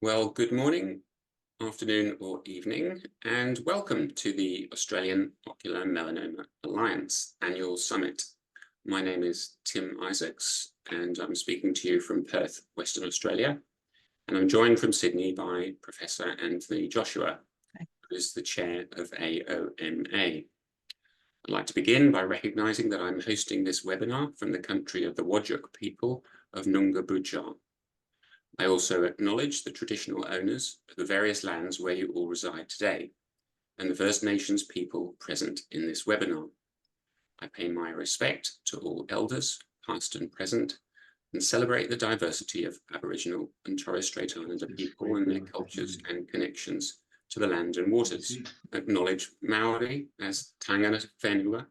Well, good morning, afternoon, or evening, and welcome to the Australian Ocular Melanoma Alliance Annual Summit. My name is Tim Isaacs, and I'm speaking to you from Perth, Western Australia. And I'm joined from Sydney by Professor Anthony Joshua, who is the chair of AOMA. I'd like to begin by recognising that I'm hosting this webinar from the country of the Whadjuk people of Noongar Burchett. I also acknowledge the traditional owners of the various lands where you all reside today, and the First Nations people present in this webinar. I pay my respect to all elders, past and present, and celebrate the diversity of Aboriginal and Torres Strait Islander people and their cultures and connections to the land and waters. Acknowledge Maori as Tangata Whenua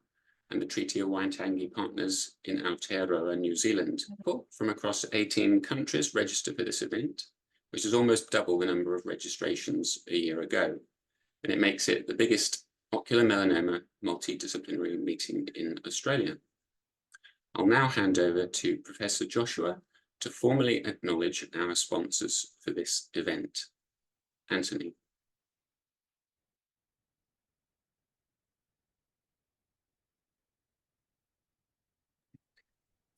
and the Treaty of Waitangi partners in Aotearoa, New Zealand. People from across 18 countries register for this event, which is almost double the number of registrations a year ago. And it makes it the biggest ocular melanoma multidisciplinary meeting in Australia. I'll now hand over to Professor Joshua to formally acknowledge our sponsors for this event. Anthony.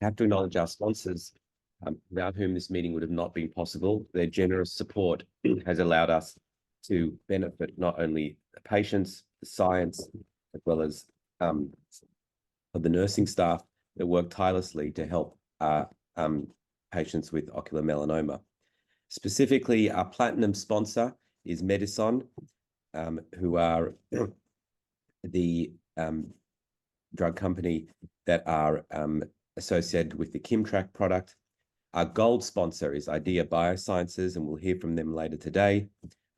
I have to acknowledge our sponsors, without whom this meeting would have not been possible. Their generous support has allowed us to benefit not only the patients, the science, as well as the nursing staff that work tirelessly to help patients with ocular melanoma. Specifically, our platinum sponsor is Medison, who are the drug company that are associated with the Kimtrack product. Our gold sponsor is Idea Biosciences, and we'll hear from them later today,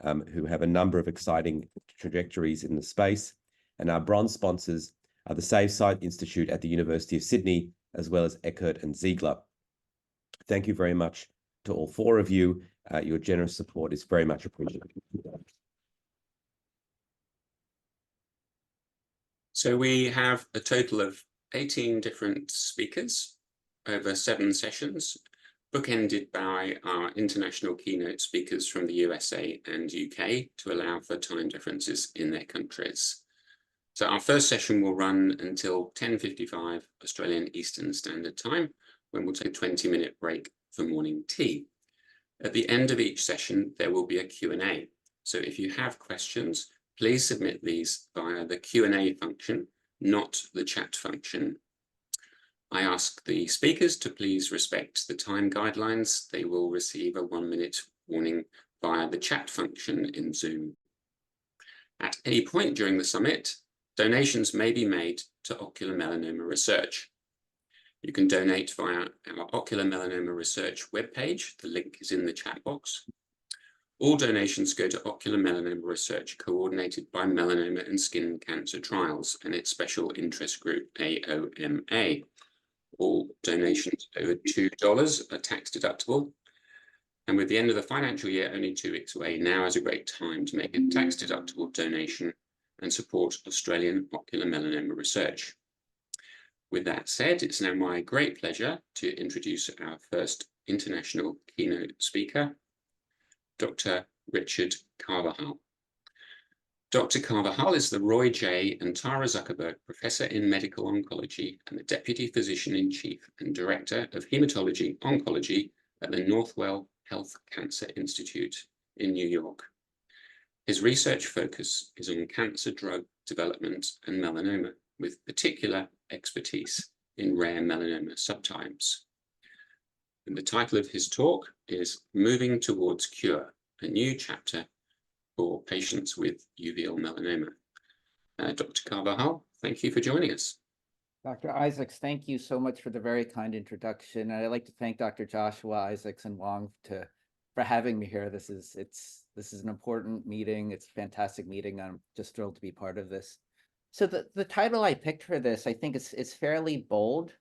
who have a number of exciting trajectories in the space. And our bronze sponsors are the Save Sight Institute at the University of Sydney, as well as Eckert and Ziegler. Thank you very much to all four of you. Your generous support is very much appreciated. So we have a total of 18 different speakers over 7 sessions, bookended by our international keynote speakers from the USA and UK to allow for time differences in their countries. So our first session will run until 10:55 Australian Eastern Standard Time, when we'll take a 20-minute break for morning tea. At the end of each session, there will be a Q&A. So if you have questions, please submit these via the Q&A function, not the chat function. I ask the speakers to please respect the time guidelines. They will receive a 1-minute warning via the chat function in Zoom. At any point during the summit, donations may be made to ocular melanoma research. You can donate via our Ocular Melanoma Research webpage. The link is in the chat box. All donations go to ocular melanoma research coordinated by Melanoma and Skin Cancer Trials and its special interest group, AOMA. All donations over $2 are tax deductible. And with the end of the financial year only 2 weeks away, now is a great time to make a tax deductible donation and support Australian ocular melanoma research. With that said, it's now my great pleasure to introduce our first international keynote speaker, Dr. Richard Carvajal. Dr. Carvajal is the Roy J. and Tara Zuckerberg Professor in Medical Oncology and the Deputy Physician-in-Chief and Director of Hematology Oncology at the Northwell Health Cancer Institute in New York. His research focus is on cancer drug development and melanoma, with particular expertise in rare melanoma subtypes. And the title of his talk is Moving Towards Cure, a New Chapter for Patients with Uveal Melanoma. Dr. Carvajal, thank you for joining us. Dr. Isaacs, thank you so much for the very kind introduction. And I'd like to thank Dr. Joshua, Isaacs, and Wong for having me here. This is an important meeting. It's a fantastic meeting. I'm just thrilled to be part of this. So the title I picked for this, I think is fairly bold,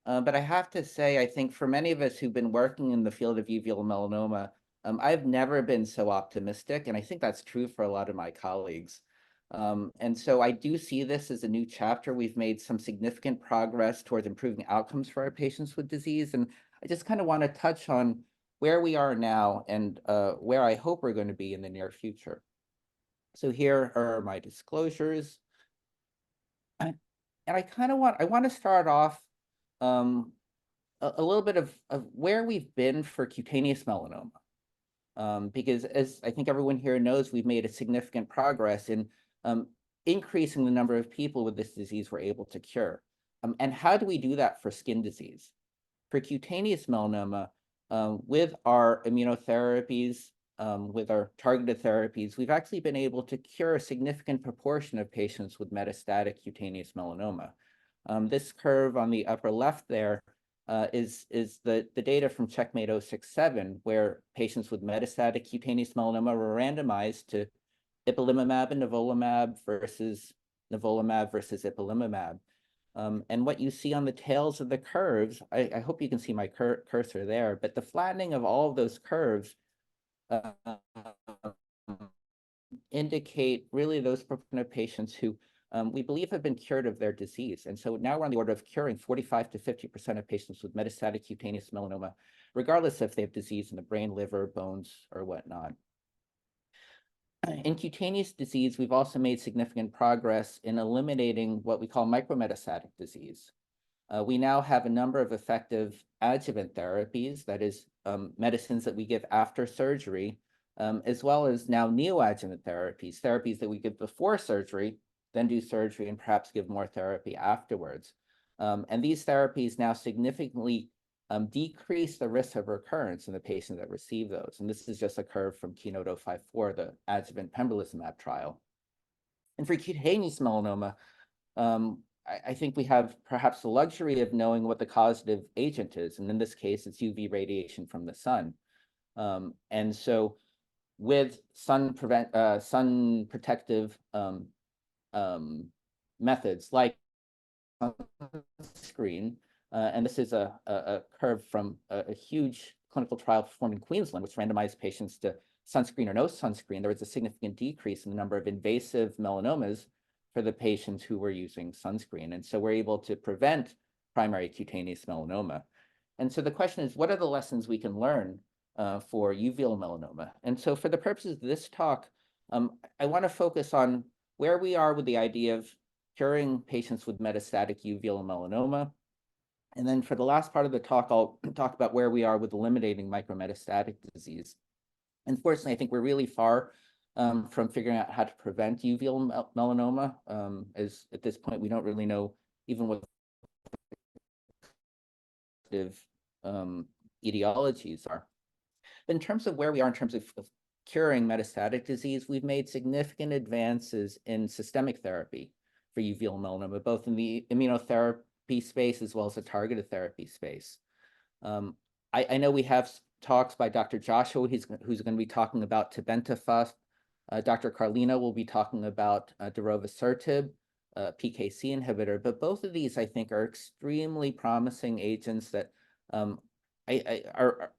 but I have to say, I think for many of us who've been working in the field of uveal melanoma, I've never been so optimistic, and I think that's true for a lot of my colleagues. And so I do see this as a new chapter. We've made some significant progress towards improving outcomes for our patients with disease, and I just kind of want to touch on where we are now and where I hope we're going to be in the near future. So here are my disclosures. And I want to start off a little bit of where we've been for cutaneous melanoma. Because as I think everyone here knows, we've made a significant progress in increasing the number of people with this disease we're able to cure. And how do we do that for skin disease? For cutaneous melanoma, with our immunotherapies, with our targeted therapies, we've actually been able to cure a significant proportion of patients with metastatic cutaneous melanoma. This curve on the upper left there is the data from Checkmate 067, where patients with metastatic cutaneous melanoma were randomized to ipilimumab and nivolumab versus ipilimumab. And what you see on the tails of the curves, I hope you can see my cursor there, but the flattening of all of those curves indicate really those proportion of patients who we believe have been cured of their disease. And so now we're on the order of curing 45 to 50% of patients with metastatic cutaneous melanoma, regardless if they have disease in the brain, liver, bones, or whatnot. In cutaneous disease, we've also made significant progress in eliminating what we call micrometastatic disease. We now have a number of effective adjuvant therapies, that is, medicines that we give after surgery, as well as now neoadjuvant therapies, therapies that we give before surgery, then do surgery, and perhaps give more therapy afterwards. And these therapies now significantly decrease the risk of recurrence in the patients that receive those. And this is just a curve from keynote 054, the adjuvant pembrolizumab trial. And for cutaneous melanoma, I think we have perhaps the luxury of knowing what the causative agent is. And in this case, it's UV radiation from the sun. And so with sun protective methods like sunscreen, and this is a curve from a huge clinical trial performed in Queensland, which randomized patients to sunscreen or no sunscreen. There was a significant decrease in the number of invasive melanomas for the patients who were using sunscreen. And so we're able to prevent primary cutaneous melanoma. And so the question is, what are the lessons we can learn for uveal melanoma? And so for the purposes of this talk, I want to focus on where we are with the idea of curing patients with metastatic uveal melanoma. And then for the last part of the talk, I'll talk about where we are with eliminating micrometastatic disease. Unfortunately, I think we're really far from figuring out how to prevent uveal melanoma, as at this point, we don't really know even what etiologies are. But in terms of where we are in terms of curing metastatic disease, we've made significant advances in systemic therapy for uveal melanoma, both in the immunotherapy space as well as the targeted therapy space. I know we have talks by Dr. Joshua, who's going to be talking about tebentafusp. Dr. Carlino will be talking about darovasertib, PKC inhibitor, but both of these, I think, are extremely promising agents that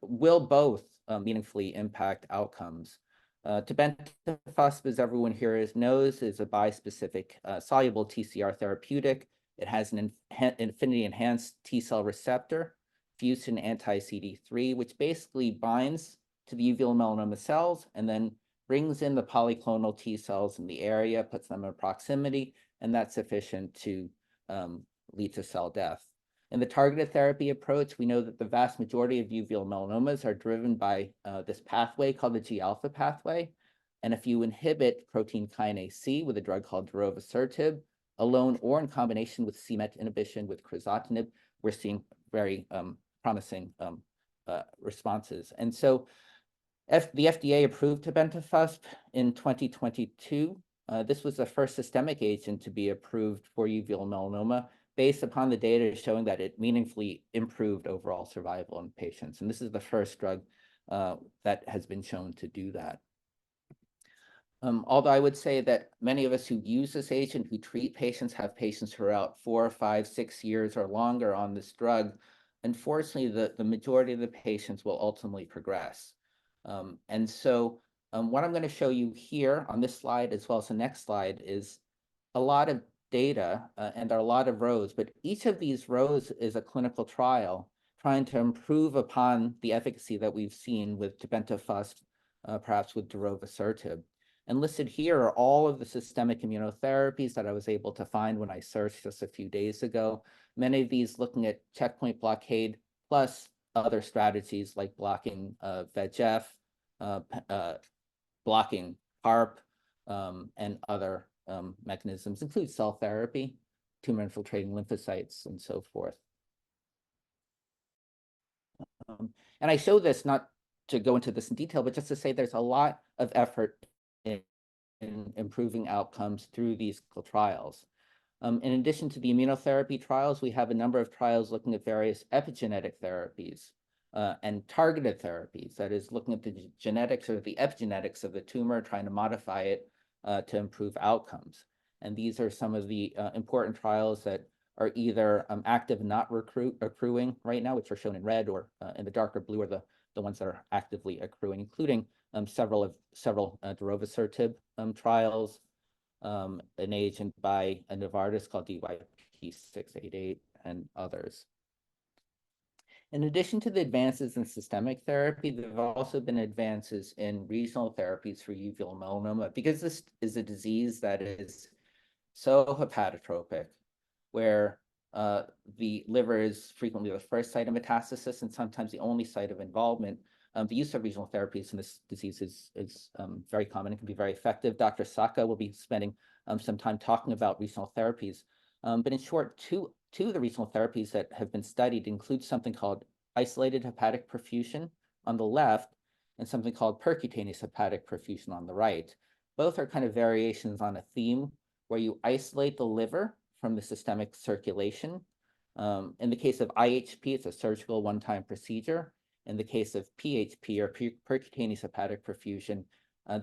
will both meaningfully impact outcomes. Tebentafusp, as everyone here knows, is a bispecific soluble TCR therapeutic. It has an affinity-enhanced T-cell receptor fused in anti-CD3, which basically binds to the uveal melanoma cells and then brings in the polyclonal T cells in the area, puts them in proximity, and that's sufficient to lead to cell death. In the targeted therapy approach, we know that the vast majority of uveal melanomas are driven by this pathway called the G-alpha pathway. And if you inhibit protein kinase C with a drug called darovasertib, alone or in combination with c-Met inhibition with crizotinib, we're seeing very promising responses. And so the FDA approved tebentafusp in 2022. This was the first systemic agent to be approved for uveal melanoma based upon the data showing that it meaningfully improved overall survival in patients. And this is the first drug that has been shown to do that. Although I would say that many of us who use this agent, who treat patients, have patients who are out 4, 5, 6 years or longer on this drug, unfortunately, the majority of the patients will ultimately progress. And so what I'm going to show you here on this slide, as well as the next slide, is a lot of data, and there are a lot of rows, but each of these rows is a clinical trial trying to improve upon the efficacy that we've seen with tebentafusp, perhaps with darovasertib. And listed here are all of the systemic immunotherapies that I was able to find when I searched just a few days ago. Many of these looking at checkpoint blockade, plus other strategies like blocking VEGF, blocking PARP, and other mechanisms, include cell therapy, tumor infiltrating lymphocytes, and so forth. And I show this not to go into this in detail, but just to say there's a lot of effort in improving outcomes through these clinical trials. In addition to the immunotherapy trials, we have a number of trials looking at various epigenetic therapies and targeted therapies, that is, looking at the genetics or the epigenetics of the tumor, trying to modify it to improve outcomes. And these are some of the important trials that are either active and not accruing right now, which are shown in red, or in the darker blue are the ones that are actively accruing, including several darovasertib trials, an agent by Novartis called DYP688, and others. In addition to the advances in systemic therapy, there have also been advances in regional therapies for uveal melanoma, because this is a disease that is so hepatotropic, where the liver is frequently the first site of metastasis and sometimes the only site of involvement. The use of regional therapies in this disease is very common and can be very effective. Dr. Saka will be spending some time talking about regional therapies. But in short, two of the regional therapies that have been studied include something called isolated hepatic perfusion on the left and something called percutaneous hepatic perfusion on the right. Both are kind of variations on a theme where you isolate the liver from the systemic circulation. In the case of IHP, it's a surgical one-time procedure. In the case of PHP, or percutaneous hepatic perfusion,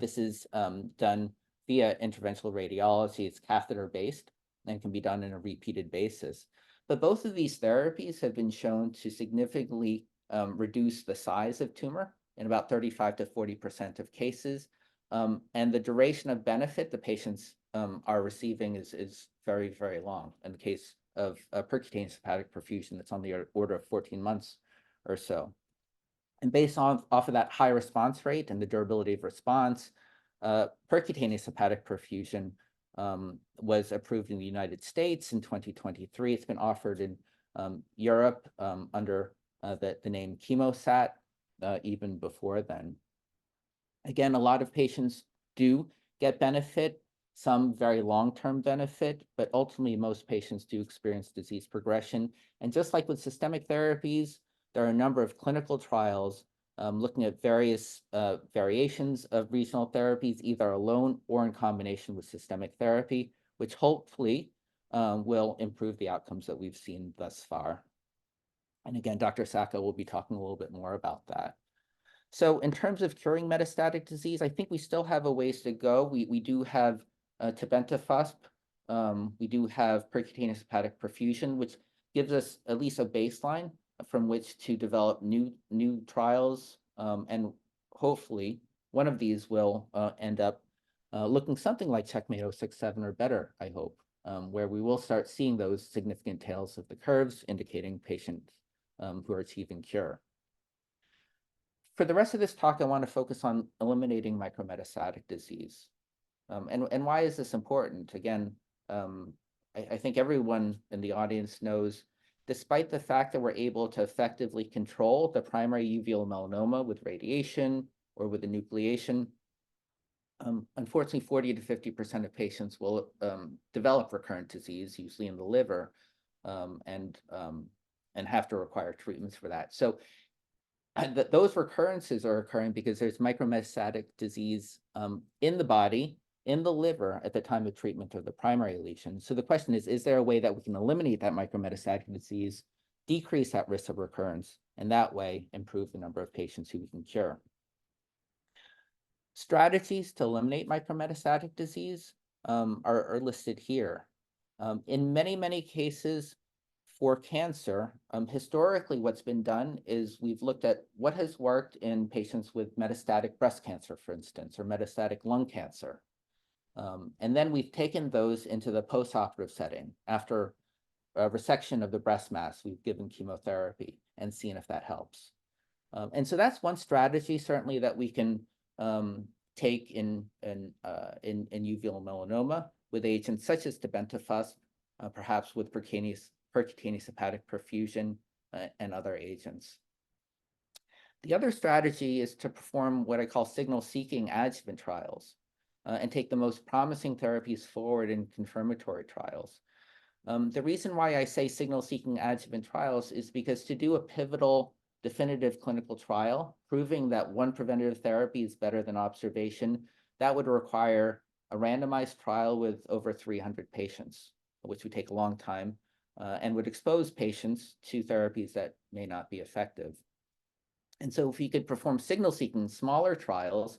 this is done via interventional radiology. It's catheter-based and can be done on a repeated basis. But both of these therapies have been shown to significantly reduce the size of tumor in about 35 to 40% of cases. And the duration of benefit the patients are receiving is very, very long. In the case of percutaneous hepatic perfusion, it's on the order of 14 months or so. And based off of that high response rate and the durability of response, percutaneous hepatic perfusion was approved in the United States in 2023. It's been offered in Europe under the name ChemoSat even before then. Again, a lot of patients do get benefit, some very long-term benefit, but ultimately most patients do experience disease progression. And just like with systemic therapies, there are a number of clinical trials looking at various variations of regional therapies, either alone or in combination with systemic therapy, which hopefully will improve the outcomes that we've seen thus far. And again, Dr. Saka will be talking a little bit more about that. So in terms of curing metastatic disease, I think we still have a ways to go. We do have tebentafusp. We do have percutaneous hepatic perfusion, which gives us at least a baseline from which to develop new trials, and hopefully one of these will end up looking something like Checkmate 067 or better, I hope, where we will start seeing those significant tails of the curves indicating patients who are achieving cure. For the rest of this talk, I want to focus on eliminating micrometastatic disease. And why is this important? Again, I think everyone in the audience knows, despite the fact that we're able to effectively control the primary uveal melanoma with radiation or with enucleation, unfortunately, 40 to 50% of patients will develop recurrent disease, usually in the liver, and have to require treatments for that. So those recurrences are occurring because there's micrometastatic disease in the body, in the liver at the time of treatment of the primary lesion. So the question is there a way that we can eliminate that micrometastatic disease, decrease that risk of recurrence, and that way improve the number of patients who we can cure? Strategies to eliminate micrometastatic disease are listed here. In many cases for cancer, historically what's been done is we've looked at what has worked in patients with metastatic breast cancer, for instance, or metastatic lung cancer. And then we've taken those into the postoperative setting. After resection of the breast mass, we've given chemotherapy. and seeing if that helps. And so that's one strategy certainly that we can take in uveal melanoma with agents such as tebentafusp, perhaps with percutaneous hepatic perfusion and other agents. The other strategy is to perform what I call signal-seeking adjuvant trials and take the most promising therapies forward in confirmatory trials. The reason why I say signal-seeking adjuvant trials is because to do a pivotal definitive clinical trial proving that one preventative therapy is better than observation, that would require a randomized trial with over 300 patients, which would take a long time and would expose patients to therapies that may not be effective. And so if we could perform signal-seeking smaller trials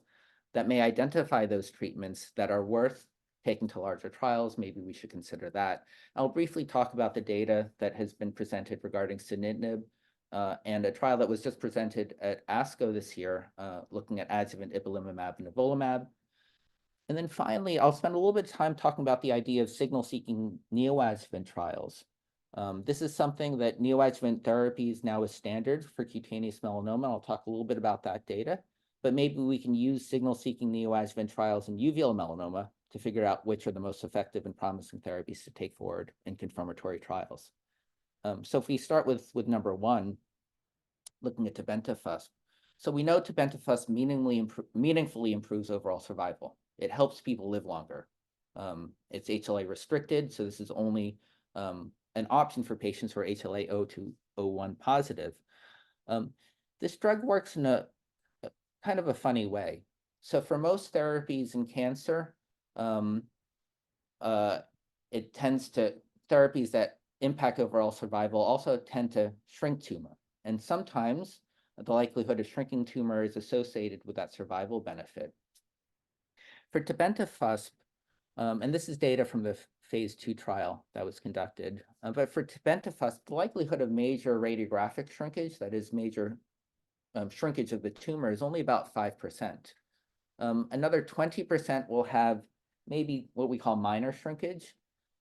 that may identify those treatments that are worth taking to larger trials, maybe we should consider that. I'll briefly talk about the data that has been presented regarding sunitinib and a trial that was just presented at ASCO this year, looking at adjuvant ipilimumab and nivolumab. And then finally, I'll spend a little bit of time talking about the idea of signal-seeking neoadjuvant trials. This is something that neoadjuvant therapies now is standard for cutaneous melanoma. I'll talk a little bit about that data, but maybe we can use signal-seeking neoadjuvant trials in uveal melanoma to figure out which are the most effective and promising therapies to take forward in confirmatory trials. So if we start with number one, looking at tebentafusp. So we know tebentafusp meaningfully improves overall survival. It helps people live longer. It's HLA restricted, so this is only an option for patients who are HLA-A*02:01 positive. This drug works in a kind of a funny way. So for most therapies in cancer, it tends to, therapies that impact overall survival also tend to shrink tumor. And sometimes the likelihood of shrinking tumor is associated with that survival benefit. For tebentafusp, and this is data from the phase 2 trial that was conducted, but for tebentafusp, the likelihood of major radiographic shrinkage, that is major shrinkage of the tumor, is only about 5%. Another 20% will have maybe what we call minor shrinkage,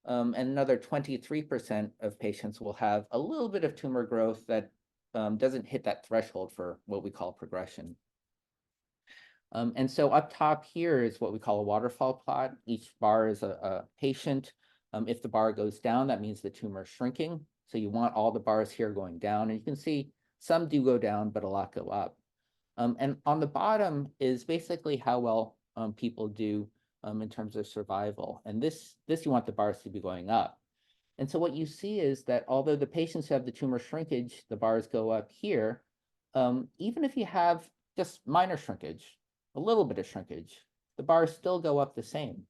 and another 23% of patients will have a little bit of tumor growth that doesn't hit that threshold for what we call progression. And so up top here is what we call a waterfall plot. Each bar is a patient. If the bar goes down, that means the tumor is shrinking. So you want all the bars here going down. And you can see some do go down, but a lot go up. And on the bottom is basically how well people do in terms of survival. And this you want the bars to be going up. And so what you see is that although the patients who have the tumor shrinkage, the bars go up here, even if you have just minor shrinkage, a little bit of shrinkage, the bars still go up the same.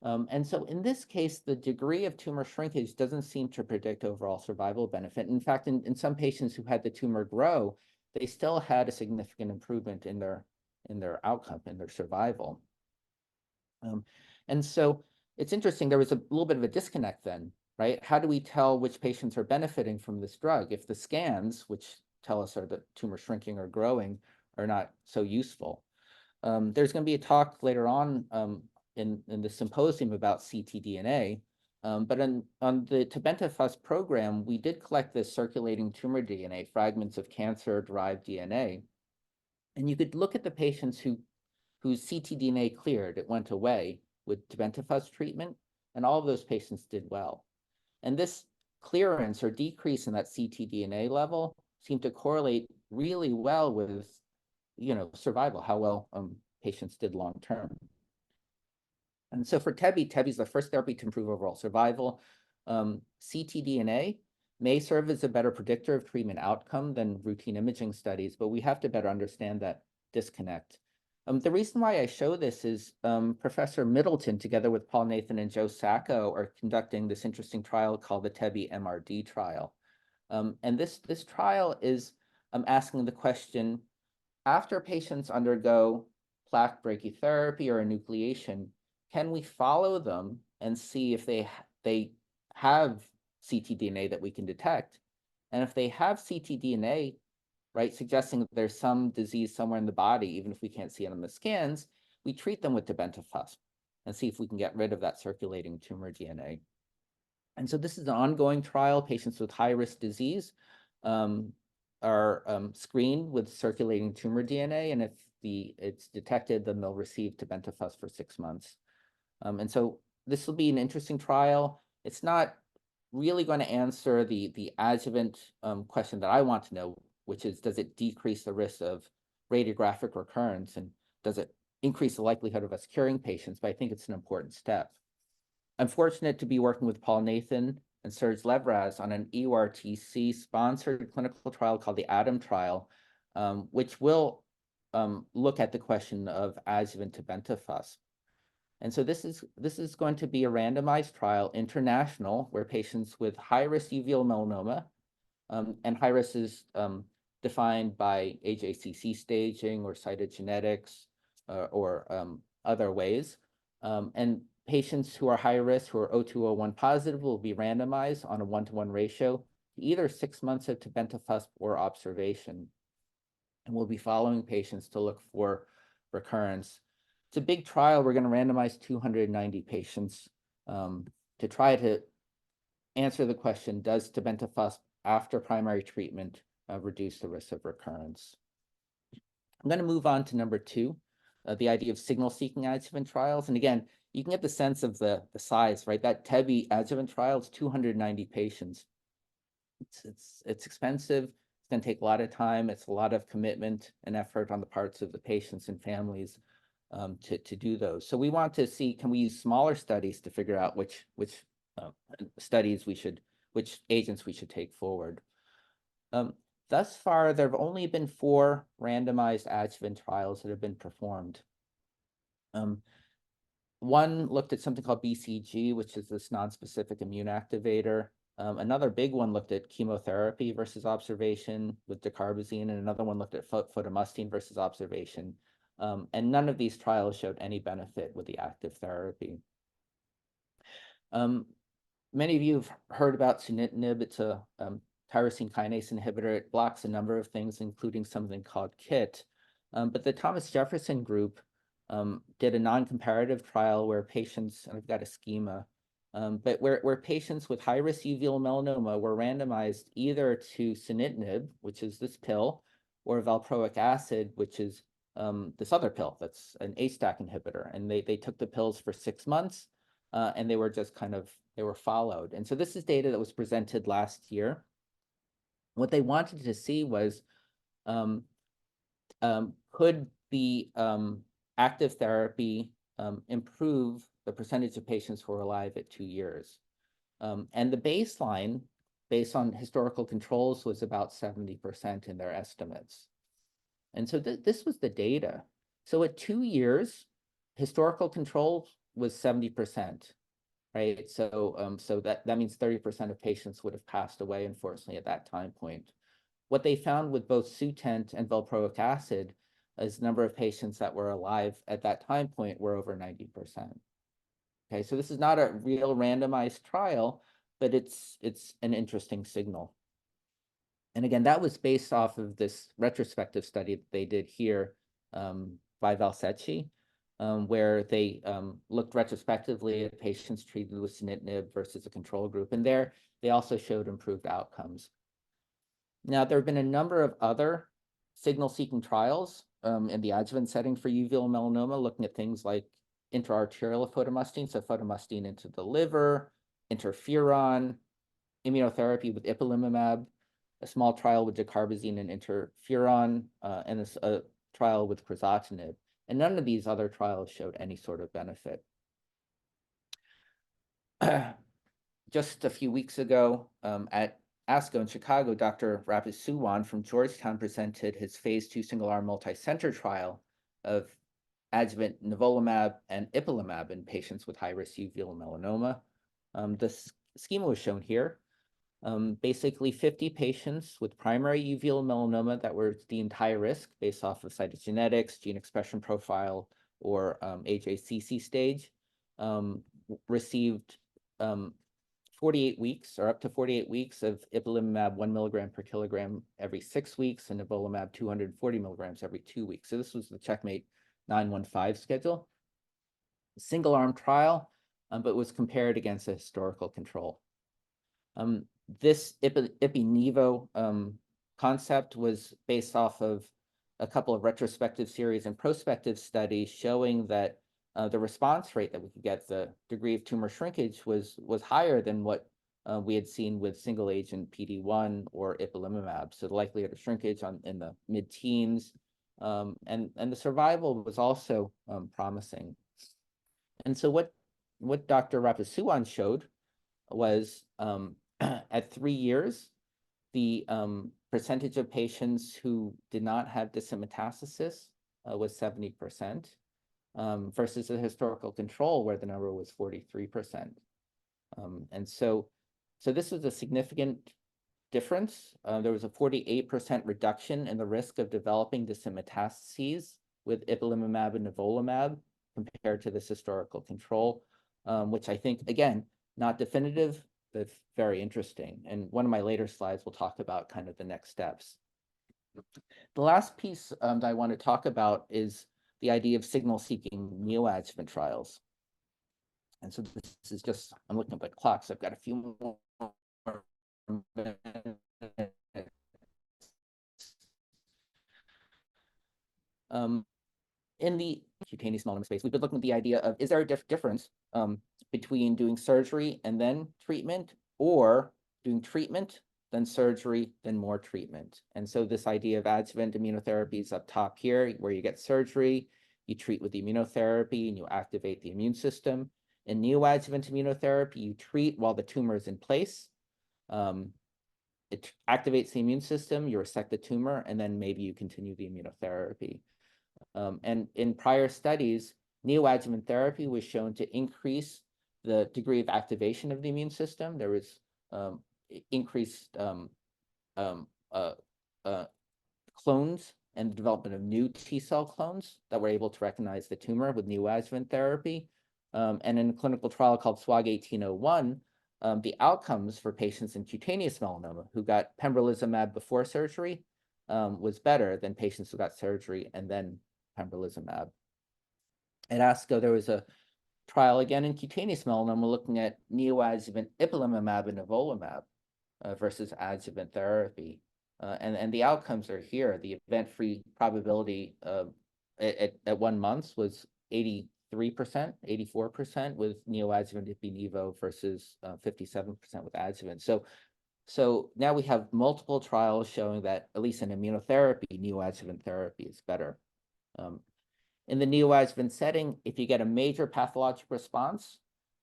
And so in this case, the degree of tumor shrinkage doesn't seem to predict overall survival benefit. In fact, in some patients who had the tumor grow, they still had a significant improvement in their outcome, in their survival. And so it's interesting, there was a little bit of a disconnect then, right? How do we tell which patients are benefiting from this drug if the scans, which tell us are the tumor shrinking or growing, are not so useful? There's going to be a talk later on in the symposium about ctDNA, but on the tebentafusp program, we did collect this circulating tumor DNA, fragments of cancer-derived DNA, and you could look at the patients whose ctDNA cleared, it went away with tebentafusp treatment, and all of those patients did well. And this clearance or decrease in that ctDNA level seemed to correlate really well with, survival, how well patients did long term. And so for Tebi is the first therapy to improve overall survival. ctDNA may serve as a better predictor of treatment outcome than routine imaging studies, but we have to better understand that disconnect. The reason why I show this is Professor Middleton, together with Paul Nathan and Joe Sacco, are conducting this interesting trial called the Tebi MRD trial. And this trial is asking the question, after patients undergo plaque brachytherapy or enucleation, can we follow them and see if they have ctDNA that we can detect? And if they have ctDNA, right, suggesting that there's some disease somewhere in the body, even if we can't see it on the scans, we treat them with tebentafusp and see if we can get rid of that circulating tumor DNA. And so this is an ongoing trial, patients with high-risk disease. are screened with circulating tumor DNA, and if it's detected, then they'll receive tebentafusp for 6 months. And so this will be an interesting trial. It's not really going to answer the adjuvant question that I want to know, which is, does it decrease the risk of radiographic recurrence, and does it increase the likelihood of us curing patients? But I think it's an important step. I'm fortunate to be working with Paul Nathan and Serge Levraz on an EORTC-sponsored clinical trial called the ATOM trial, which will look at the question of adjuvant tebentafusp. And so this is going to be a randomized trial, international, where patients with high-risk uveal melanoma, and high risk is defined by AJCC staging or cytogenetics or other ways. And patients who are high risk, who are O201 positive, will be randomized on a 1-to-1 ratio to either 6 months of tebentafusp or observation. And we'll be following patients to look for recurrence. It's a big trial. We're going to randomize 290 patients to try to answer the question, does tebentafusp after primary treatment reduce the risk of recurrence? I'm going to move on to number 2, the idea of signal-seeking adjuvant trials. And again, you can get the sense of the size, right? That TEBI adjuvant trial is 290 patients. It's expensive. It's going to take a lot of time. It's a lot of commitment and effort on the parts of the patients and families to do those. So we want to see, can we use smaller studies to figure out which agents we should take forward. Thus far, there have only been 4 randomized adjuvant trials that have been performed. One looked at something called BCG, which is this nonspecific immune activator. Another big one looked at chemotherapy versus observation with dacarbazine, and another one looked at photomustine versus observation. And none of these trials showed any benefit with the active therapy. Many of you have heard about sunitinib. It's a tyrosine kinase inhibitor. It blocks a number of things, including something called KIT. But the Thomas Jefferson group did a non-comparative trial where patients, and I've got a schema, but where patients with high-risk uveal melanoma were randomized either to sunitinib, which is this pill, or valproic acid, which is this other pill that's an HDAC inhibitor. And they took the pills for 6 months, and they were just they were followed. And so this is data that was presented last year. What they wanted to see was, could the active therapy improve the percentage of patients who are alive at 2 years? And the baseline, based on historical controls, was about 70% in their estimates. And so this was the data. So at 2 years, historical control was 70%. Right, so that means 30% of patients would have passed away, unfortunately, at that time point. What they found with both Sutent and valproic acid is the number of patients that were alive at that time point were over 90%. Okay, so this is not a real randomized trial, but it's an interesting signal. And again, that was based off of this retrospective study that they did here by Valsecchi, where they looked retrospectively at patients treated with sunitinib versus a control group. And there, they also showed improved outcomes. Now, there have been a number of other signal-seeking trials in the adjuvant setting for uveal melanoma, looking at things like intraarterial photomustine, so photomustine into the liver, interferon, immunotherapy with ipilimumab, a small trial with dacarbazine and interferon, and a trial with crizotinib. And none of these other trials showed any sort of benefit. Just a few weeks ago at ASCO in Chicago, Dr. Rapis Suwan from Georgetown presented his phase 2 single-arm multi-center trial of adjuvant nivolumab and ipilimumab in patients with high-risk uveal melanoma. The schema was shown here. Basically 50 patients with primary uveal melanoma that were deemed high risk based off of cytogenetics, gene expression profile, or AJCC stage, received 48 weeks or up to 48 weeks of ipilimumab 1 milligram per kilogram every 6 weeks and nivolumab 240 milligrams every 2 weeks. So this was the CheckMate 915 schedule. Single arm trial, but was compared against a historical control. This ipi-nivo concept was based off of a couple of retrospective series and prospective studies showing that the response rate that we could get, the degree of tumor shrinkage, was higher than what we had seen with single agent PD-1 or ipilimumab. So the likelihood of shrinkage in the mid-teens, and the survival was also promising. And so what Dr. Rapasuan showed was at 3 years, the percentage of patients who did not have distant metastasis was 70%, versus the historical control where the number was 43%. And so this was a significant difference. There was a 48% reduction in the risk of developing distant metastases with ipilimumab and nivolumab compared to this historical control, which I think, again, not definitive, but very interesting. And one of my later slides will talk about kind of the next steps. The last piece that I want to talk about is the idea of signal-seeking neoadjuvant trials. And so this is just, I'm looking at the clock, so I've got a few more minutes. In the cutaneous melanoma space, we've been looking at the idea of, is there a difference between doing surgery and then treatment, or doing treatment, then surgery, then more treatment? And so this idea of adjuvant immunotherapy is up top here, where you get surgery, you treat with the immunotherapy, and you activate the immune system. In neoadjuvant immunotherapy, you treat while the tumor is in place. It activates the immune system, you resect the tumor, and then maybe you continue the immunotherapy. And in prior studies, neoadjuvant therapy was shown to increase the degree of activation of the immune system. There was increased clones and the development of new T-cell clones that were able to recognize the tumor with neoadjuvant therapy. And in a clinical trial called SWOG 1801, the outcomes for patients in cutaneous melanoma who got pembrolizumab before surgery was better than patients who got surgery and then pembrolizumab. At ASCO, there was a trial again in cutaneous melanoma looking at neoadjuvant ipilimumab and nivolumab versus adjuvant therapy. And the outcomes are here. The event-free probability at 1 month was 83%, 84% with neoadjuvant ipi-nivo versus 57% with adjuvant. So now we have multiple trials showing that, at least in immunotherapy, neoadjuvant therapy is better. In the neoadjuvant setting, if you get a major pathologic response,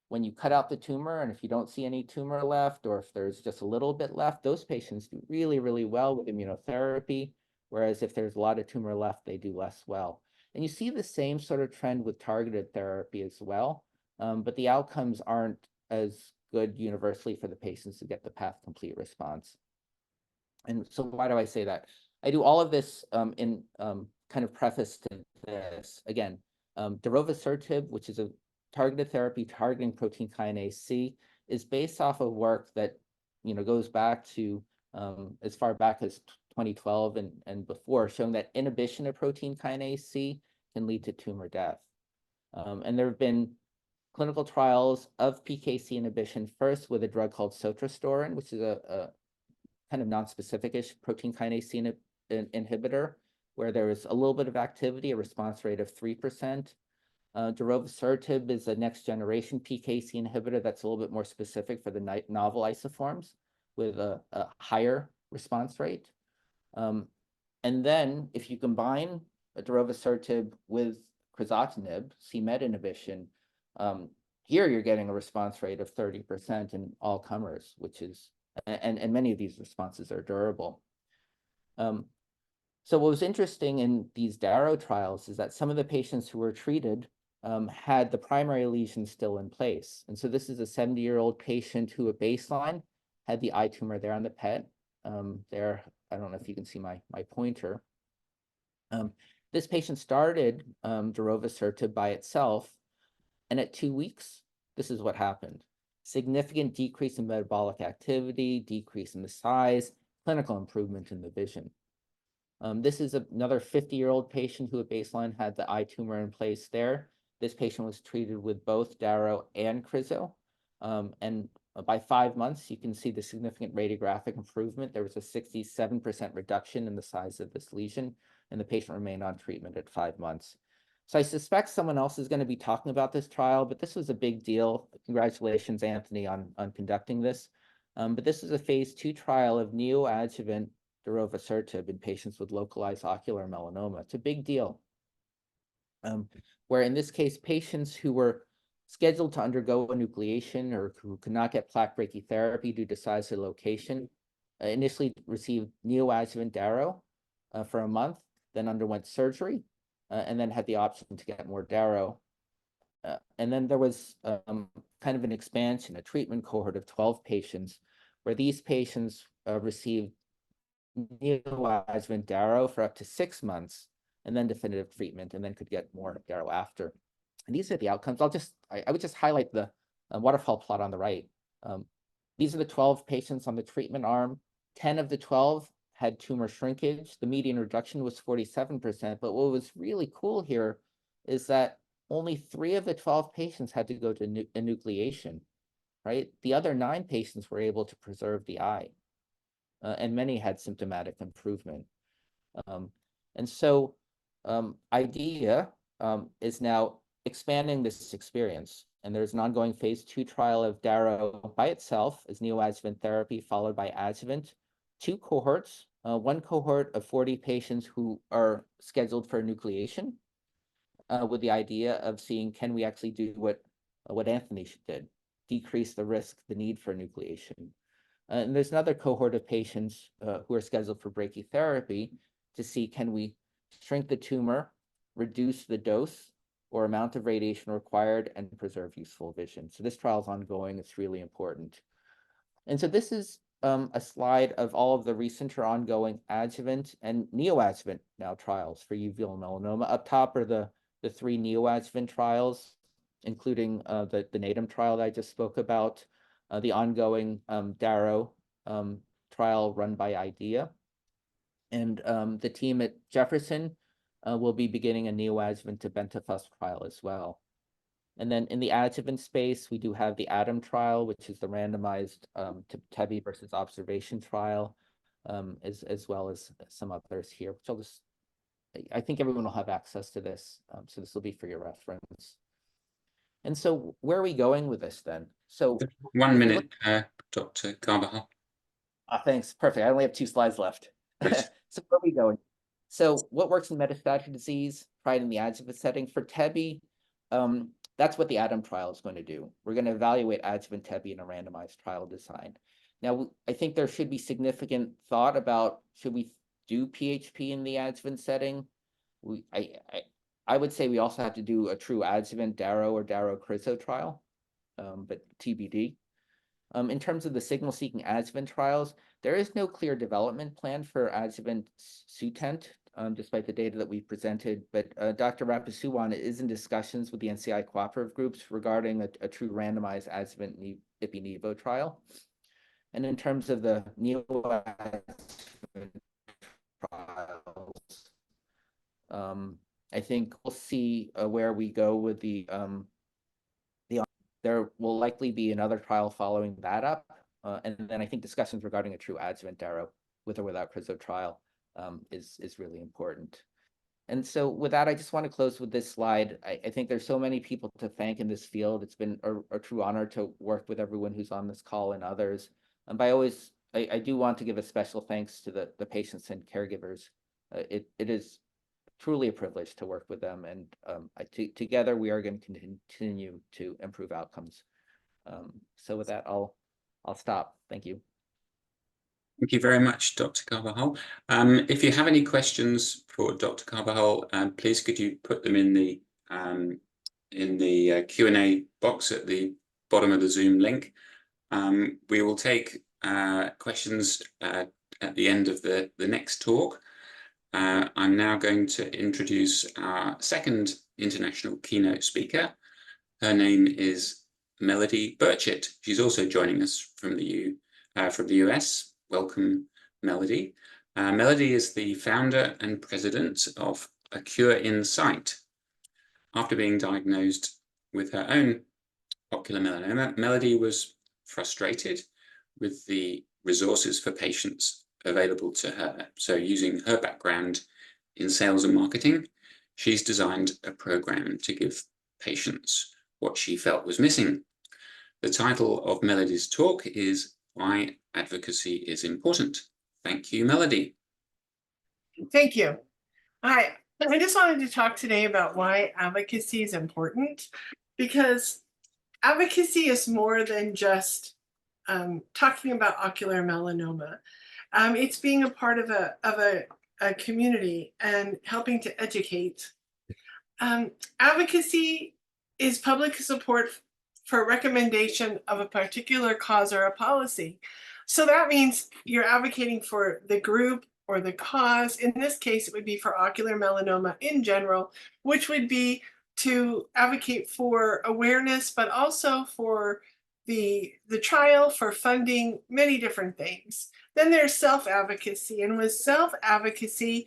when you cut out the tumor, and if you don't see any tumor left, or if there's just a little bit left, those patients do really, really well with immunotherapy, whereas if there's a lot of tumor left, they do less well. And you see the same sort of trend with targeted therapy as well, but the outcomes aren't as good universally for the patients to get the path complete response. And so why do I say that? I do all of this in kind of preface to this. Again, darovasertib, which is a targeted therapy targeting protein kinase C, is based off of work that goes back to as far back as 2012 and before, showing that inhibition of protein kinase C can lead to tumor death. And there have been clinical trials of PKC inhibition, first with a drug called sotrastorin, which is a kind of non-specific-ish protein kinase C inhibitor, where there was a little bit of activity, a response rate of 3%. Darovasertib is a next-generation PKC inhibitor that's a little bit more specific for the novel isoforms with a higher response rate. And then if you combine darovasertib with crizotinib, c-Met inhibition, here you're getting a response rate of 30% in all comers, which is, and many of these responses are durable. So what was interesting in these DARO trials is that some of the patients who were treated had the primary lesion still in place. And so this is a 70-year-old patient who at baseline had the eye tumor there on the PET. There, I don't know if you can see my pointer. This patient started darovasertib by itself, and at 2 weeks, this is what happened. Significant decrease in metabolic activity, decrease in the size, clinical improvement in the vision. This is another 50-year-old patient who at baseline had the eye tumor in place there. This patient was treated with both daro and crizo. And By 5 months, you can see the significant radiographic improvement. There was a 67% reduction in the size of this lesion, and the patient remained on treatment at 5 months. So I suspect someone else is going to be talking about this trial, but this was a big deal. Congratulations, Anthony, on conducting this. But this is a phase 2 trial of neoadjuvant darovasertib in patients with localized ocular melanoma. It's a big deal. Where in this case, patients who were scheduled to undergo enucleation or who could not get plaque brachytherapy due to size or location initially received neoadjuvant daro for a month, then underwent surgery, and then had the option to get more daro. And then there was kind of an expansion, a treatment cohort of 12 patients, where these patients received neoadjuvant daro for up to 6 months, and then definitive treatment, and then could get more daro after. And these are the outcomes. I would just highlight the waterfall plot on the right. These are the 12 patients on the treatment arm. 10 of the 12 had tumor shrinkage. The median reduction was 47%. But what was really cool here is that only 3 of the 12 patients had to go to enucleation, right? The other 9 patients were able to preserve the eye, and many had symptomatic improvement. And so IDEA is now expanding this experience, and there's an ongoing phase 2 trial of daro by itself as neoadjuvant therapy, followed by adjuvant. 2 cohorts, one cohort of 40 patients who are scheduled for enucleation, with the idea of seeing, can we actually do what Anthony did, decrease the risk, the need for enucleation. And there's another cohort of patients who are scheduled for brachytherapy to see, can we shrink the tumor, reduce the dose or amount of radiation required, and preserve useful vision. So this trial is ongoing. It's really important. And so this is a slide of all of the recent or ongoing adjuvant and neoadjuvant now trials for uveal melanoma. Up top are the 3 neoadjuvant trials, including the NATAM trial that I just spoke about, the ongoing daro trial run by IDEA. And the team at Jefferson will be beginning a neoadjuvant tebentafusp trial as well. And then in the adjuvant space, we do have the ATOM trial, which is the randomized TEBI versus observation trial, as well as some others here, which I think everyone will have access to this. So this will be for your reference. And so where are we going with this then? So 1 minute, Dr. Carvajal. Thanks, perfect. I only have 2 slides left. So where are we going? So what works in metastatic disease, tried in the adjuvant setting? For TEBI, that's what the ATOM trial is going to do. We're going to evaluate adjuvant TEBI in a randomized trial design. Now, I think there should be significant thought about, should we do PHP in the adjuvant setting? I would say we also have to do a true adjuvant daro or daro-crizo trial, but TBD. In terms of the signal-seeking adjuvant trials, there is no clear development plan for adjuvant Sutent, despite the data that we've presented. But Dr. Rapasuwan is in discussions with the NCI cooperative groups regarding a true randomized adjuvant ipi-nivo trial. And in terms of the neoadjuvant trials, I think we'll see where we go with there will likely be another trial following that up. And then I think discussions regarding a true adjuvant daro with or without crizo trial is really important. And so with that, I just want to close with this slide. I think there's so many people to thank in this field. It's been a true honor to work with everyone who's on this call and others. And I do want to give a special thanks to the patients and caregivers. It is truly a privilege to work with them, and together we are going to continue to improve outcomes. So with that, I'll stop. Thank you. Thank you very much, Dr. Carvajal. If you have any questions for Dr. Carvajal, please could you put them in the Q&A box at the bottom of the Zoom link. We will take questions at the end of the next talk. I'm now going to introduce our second international keynote speaker. Her name is Melody Burchett. She's also joining us from the US. Welcome, Melody. Melody is the founder and president of A Cure in Sight. After being diagnosed with her own ocular melanoma, Melody was frustrated with the resources for patients available to her. So using her background in sales and marketing, she's designed a program to give patients what she felt was missing. The title of Melody's talk is Why Advocacy is Important. Thank you, Melody. Thank you. Hi, I just wanted to talk today about why advocacy is important, because advocacy is more than just talking about ocular melanoma. It's being a part of a community and helping to educate. Advocacy is public support for recommendation of a particular cause or a policy. So that means you're advocating for the group or the cause. In this case, it would be for ocular melanoma in general, which would be to advocate for awareness, but also for the trial, for funding, many different things. Then there's self-advocacy, and with self-advocacy,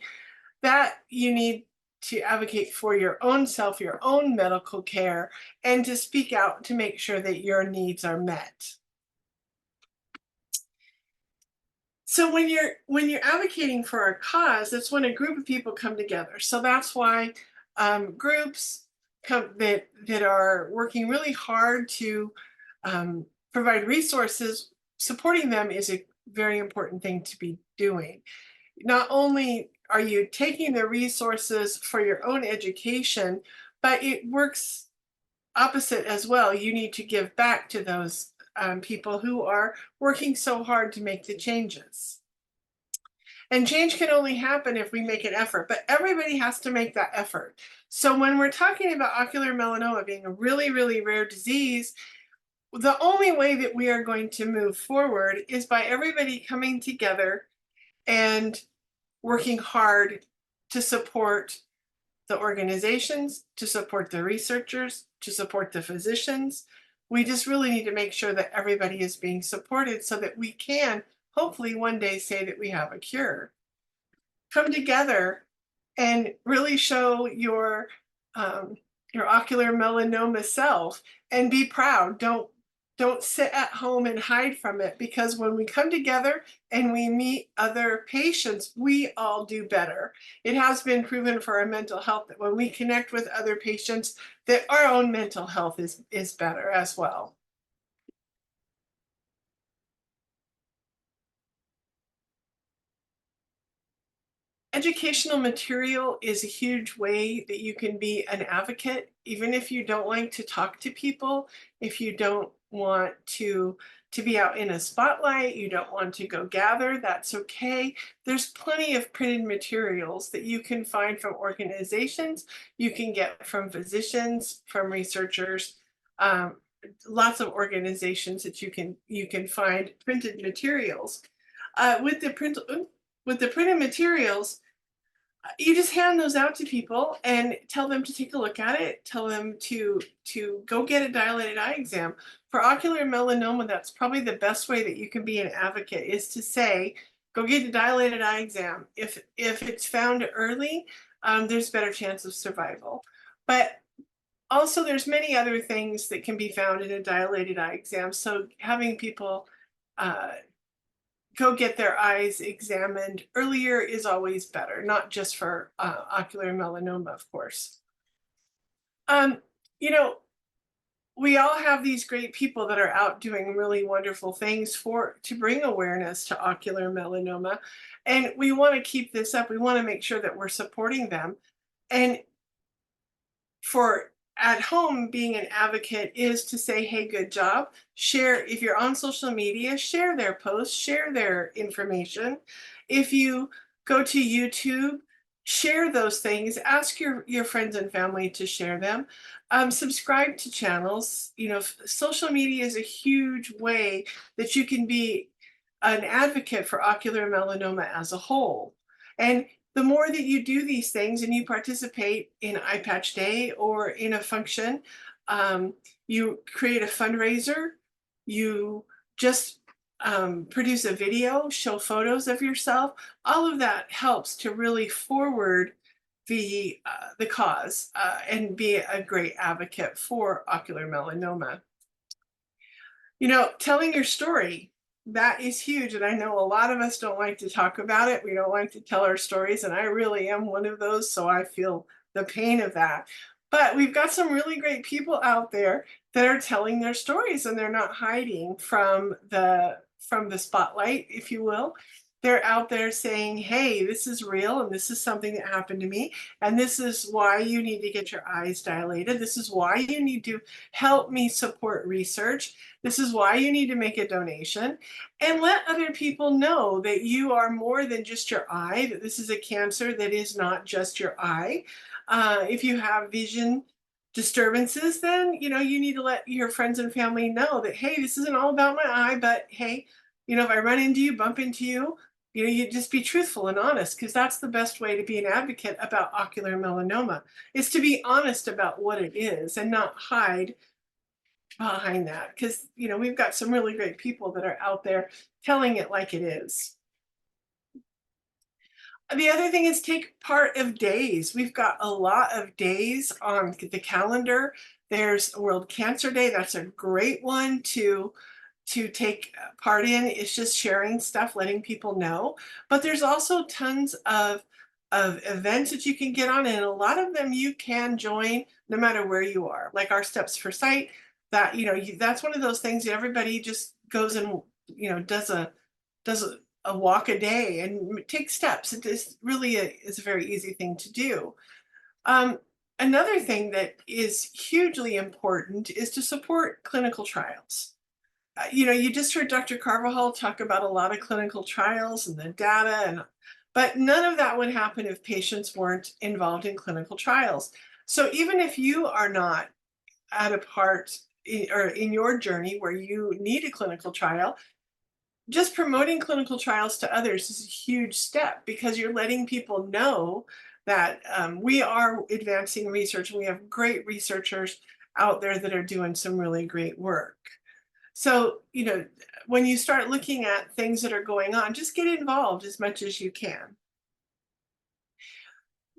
that you need to advocate for your own self, your own medical care, and to speak out to make sure that your needs are met. So when you're advocating for a cause, that's when a group of people come together. So that's why groups that are working really hard to provide resources, supporting them is a very important thing to be doing. Not only are you taking the resources for your own education, but it works opposite as well. You need to give back to those people who are working so hard to make the changes. And change can only happen if we make an effort, but everybody has to make that effort. So when we're talking about ocular melanoma being a really, really rare disease, the only way that we are going to move forward is by everybody coming together and working hard to support the organizations, to support the researchers, to support the physicians. We just really need to make sure that everybody is being supported so that we can hopefully one day say that we have a cure. Come together and really show your ocular melanoma self and be proud. Don't sit at home and hide from it, because when we come together and we meet other patients, we all do better. It has been proven for our mental health that when we connect with other patients, that our own mental health is better as well. Educational material is a huge way that you can be an advocate, even if you don't like to talk to people, if you don't want to be out in a spotlight, you don't want to go gather, that's okay. There's plenty of printed materials that you can find from organizations, you can get from physicians, from researchers, lots of organizations that you can find printed materials. With the printed materials, you just hand those out to people and tell them to take a look at it, tell them to go get a dilated eye exam. For ocular melanoma, that's probably the best way that you can be an advocate, is to say, go get a dilated eye exam. If it's found early, there's better chance of survival. But also there's many other things that can be found in a dilated eye exam. So having people go get their eyes examined earlier is always better, not just for ocular melanoma, of course. You know, we all have these great people that are out doing really wonderful things to bring awareness to ocular melanoma, and we want to keep this up. We want to make sure that we're supporting them. And for at home, being an advocate is to say, hey, good job. Share, if you're on social media, share their posts, share their information. If you go to YouTube, share those things, ask your friends and family to share them. Subscribe to channels. You know, social media is a huge way that you can be an advocate for ocular melanoma as a whole. And the more that you do these things and you participate in Eye Patch Day or in a function, you create a fundraiser, you just produce a video, show photos of yourself, all of that helps to really forward the cause and be a great advocate for ocular melanoma. Telling your story, that is huge. And I know a lot of us don't like to talk about it. We don't like to tell our stories. And I really am one of those. So I feel the pain of that. But we've got some really great people out there that are telling their stories, and they're not hiding from the spotlight, if you will. They're out there saying, hey, this is real, and this is something that happened to me, and this is why you need to get your eyes dilated. This is why you need to help me support research. This is why you need to make a donation, and let other people know that you are more than just your eye, that this is a cancer that is not just your eye. If you have vision disturbances, then you need to let your friends and family know that, hey, this isn't all about my eye, but hey, if I run into you, bump into you, you just be truthful and honest, because that's the best way to be an advocate about ocular melanoma, is to be honest about what it is and not hide behind that, because we've got some really great people that are out there telling it like it is. The other thing is take part of days. We've got a lot of days on the calendar. There's World Cancer Day. That's a great one to take part in. It's just sharing stuff, letting people know. But there's also tons of events that you can get on, and a lot of them you can join no matter where you are. Like our Steps for Sight, that that's one of those things that everybody just goes and does a walk a day and take steps. It is really is a very easy thing to do. Another thing that is hugely important is to support clinical trials. You just heard Dr. Carvajal talk about a lot of clinical trials and the data, but none of that would happen if patients weren't involved in clinical trials. So even if you are not at a part or in your journey where you need a clinical trial, just promoting clinical trials to others is a huge step, because you're letting people know that we are advancing research, and we have great researchers out there that are doing some really great work. So, when you start looking at things that are going on, just get involved as much as you can.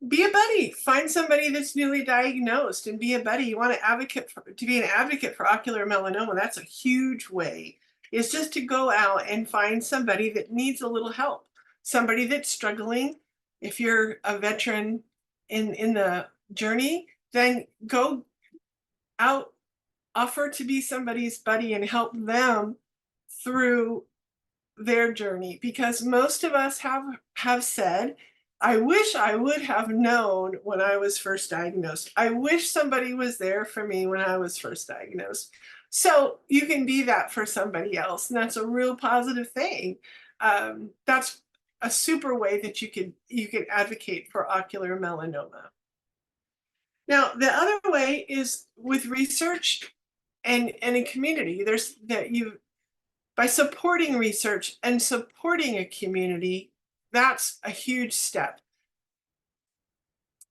Be a buddy. Find somebody that's newly diagnosed and be a buddy. You want to be an advocate for ocular melanoma. That's a huge way. Is just to go out and find somebody that needs a little help, somebody that's struggling. If you're a veteran in the journey, then go out, offer to be somebody's buddy and help them through their journey, because most of us have said, I wish I would have known when I was first diagnosed. I wish somebody was there for me when I was first diagnosed. So you can be that for somebody else, and that's a real positive thing. That's a super way that you can advocate for ocular melanoma. Now, the other way is with research and a community. By supporting research and supporting a community, that's a huge step.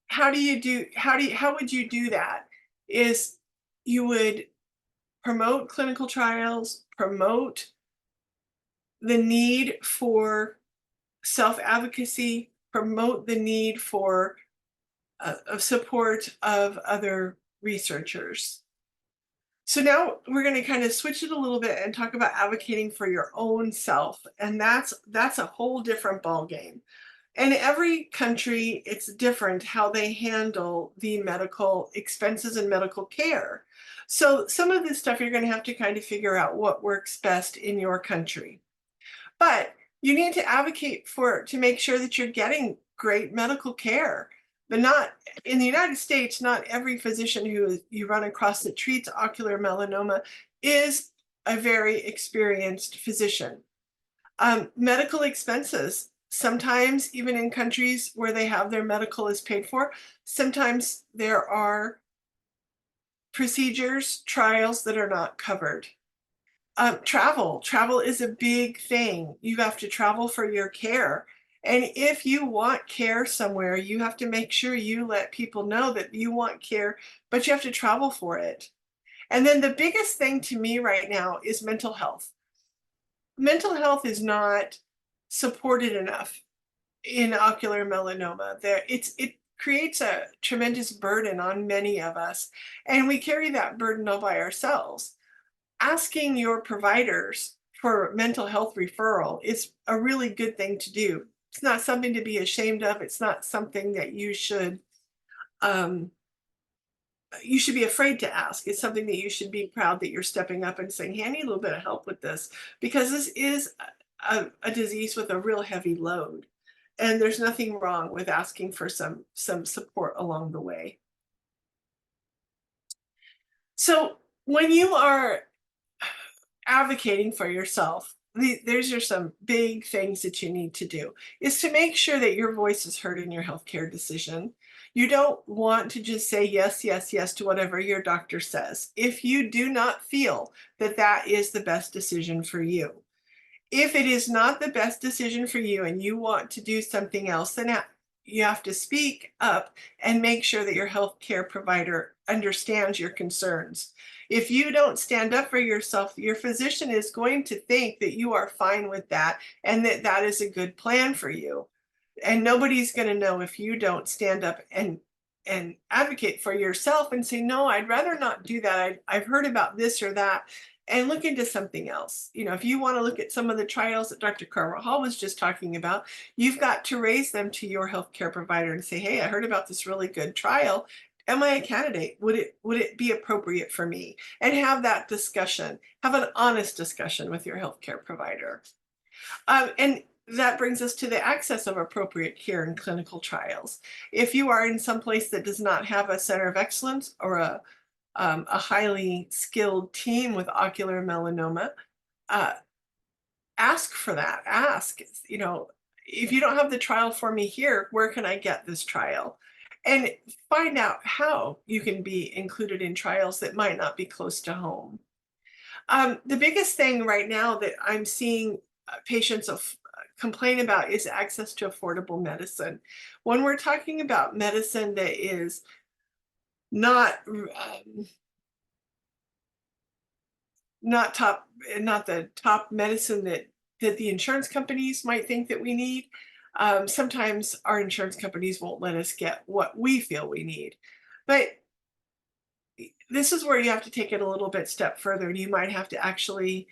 How would you do that? Is you would promote clinical trials, promote the need for self-advocacy, promote the need for support of other researchers. So now we're going to kind of switch it a little bit and talk about advocating for your own self. And that's a whole different ballgame. And every country, it's different how they handle the medical expenses and medical care. So some of this stuff you're going to have to kind of figure out what works best in your country. But you need to advocate to make sure that you're getting great medical care. But not in the United States, not every physician who you run across that treats ocular melanoma is a very experienced physician. Medical expenses, sometimes even in countries where they have their medical is paid for, sometimes there are procedures, trials that are not covered. Travel is a big thing. You have to travel for your care. And if you want care somewhere, you have to make sure you let people know that you want care, but you have to travel for it. And then the biggest thing to me right now is mental health. Mental health is not supported enough in ocular melanoma. It creates a tremendous burden on many of us, and we carry that burden all by ourselves. asking your providers for mental health referral is a really good thing to do. It's not something to be ashamed of. It's not something that you should be afraid to ask. It's something that you should be proud that you're stepping up and saying, hey, I need a little bit of help with this, because this is a disease with a real heavy load. And there's nothing wrong with asking for some support along the way. So when you are advocating for yourself, there's just some big things that you need to do, is to make sure that your voice is heard in your healthcare decision. You don't want to just say yes, yes, yes to whatever your doctor says if you do not feel that that is the best decision for you. If it is not the best decision for you and you want to do something else, then you have to speak up and make sure that your healthcare provider understands your concerns. If you don't stand up for yourself, your physician is going to think that you are fine with that and that that is a good plan for you. And nobody's going to know if you don't stand up and advocate for yourself and say, no, I'd rather not do that. I've heard about this or that, and look into something else. You know, if you want to look at some of the trials that Dr. Carvajal was just talking about, you've got to raise them to your healthcare provider and say, hey, I heard about this really good trial. Am I a candidate? Would it be appropriate for me? And have that discussion, have an honest discussion with your healthcare provider. And that brings us to the access of appropriate care in clinical trials. If you are in some place that does not have a center of excellence or a highly skilled team with ocular melanoma, ask for that. Ask, you know, if you don't have the trial for me here, where can I get this trial? And find out how you can be included in trials that might not be close to home. The biggest thing right now that I'm seeing patients complain about is access to affordable medicine. When we're talking about medicine that is not the top medicine that the insurance companies might think that we need, sometimes our insurance companies won't let us get what we feel we need. But this is where you have to take it a little bit step further, and you might have to actually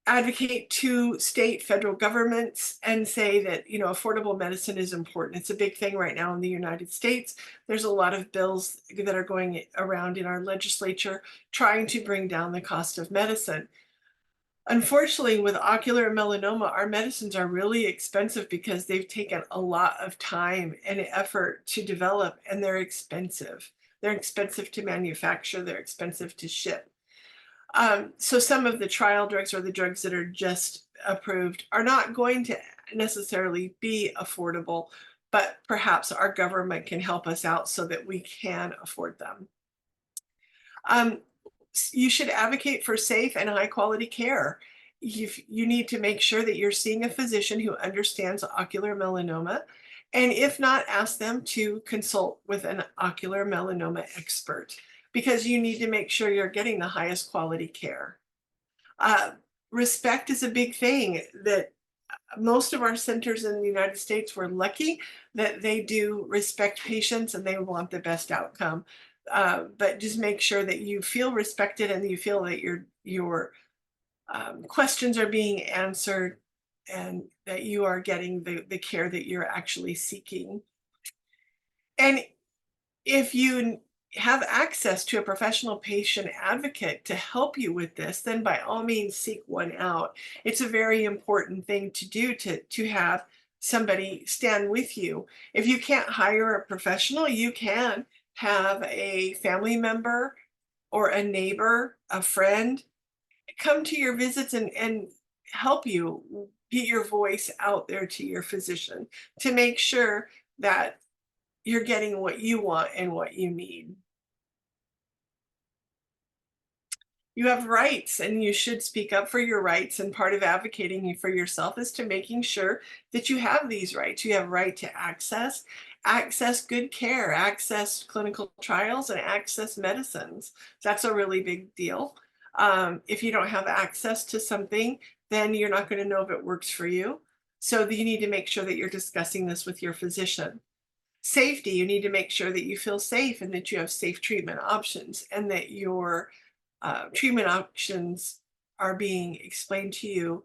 advocate to state, federal governments and say that, you know, affordable medicine is important. It's a big thing right now in the United States. There's a lot of bills that are going around in our legislature trying to bring down the cost of medicine. Unfortunately, with ocular melanoma, our medicines are really expensive because they've taken a lot of time and effort to develop, and they're expensive. They're expensive to manufacture, they're expensive to ship. So some of the trial drugs or the drugs that are just approved are not going to necessarily be affordable, but perhaps our government can help us out so that we can afford them. You should advocate for safe and high quality care. You need to make sure that you're seeing a physician who understands ocular melanoma, and if not, ask them to consult with an ocular melanoma expert, because you need to make sure you're getting the highest quality care. Respect is a big thing that most of our centers in the United States, we're lucky that they do respect patients and they want the best outcome. But just make sure that you feel respected and you feel that your questions are being answered and that you are getting the care that you're actually seeking. And if you have access to a professional patient advocate to help you with this, then by all means seek one out. It's a very important thing to do, to have somebody stand with you. If you can't hire a professional, you can have a family member or a neighbor, a friend, come to your visits and help you get your voice out there to your physician to make sure that you're getting what you want and what you need. You have rights and you should speak up for your rights, and part of advocating for yourself is to making sure that you have these rights. You have right to access good care, access clinical trials, and access medicines. That's a really big deal. If you don't have access to something, then you're not going to know if it works for you. So you need to make sure that you're discussing this with your physician. Safety, you need to make sure that you feel safe and that you have safe treatment options and that your treatment options are being explained to you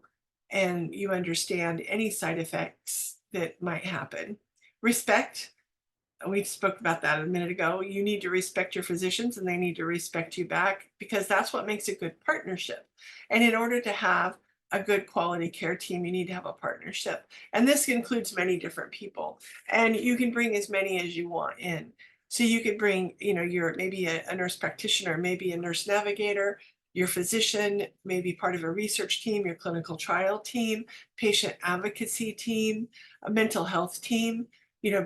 and you understand any side effects that might happen. Respect. We spoke about that a minute ago. You need to respect your physicians and they need to respect you back, because that's what makes a good partnership. And in order to have a good quality care team, you need to have a partnership. And this includes many different people. And you can bring as many as you want in. So you could bring, your maybe a nurse practitioner, maybe a nurse navigator, your physician, maybe part of a research team, your clinical trial team, patient advocacy team, a mental health team.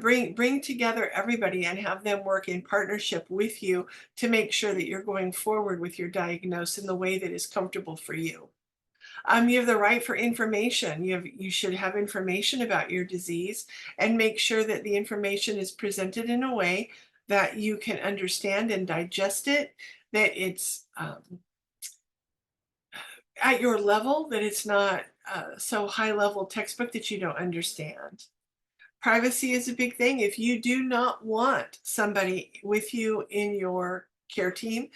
Bring together everybody and have them work in partnership with you to make sure that you're going forward with your diagnosis in the way that is comfortable for you. You have the right for information. You should have information about your disease and make sure that the information is presented in a way that you can understand and digest it, that it's at your level, that it's not so high level textbook that you don't understand. Privacy is a big thing. If you do not want somebody with you in your care team,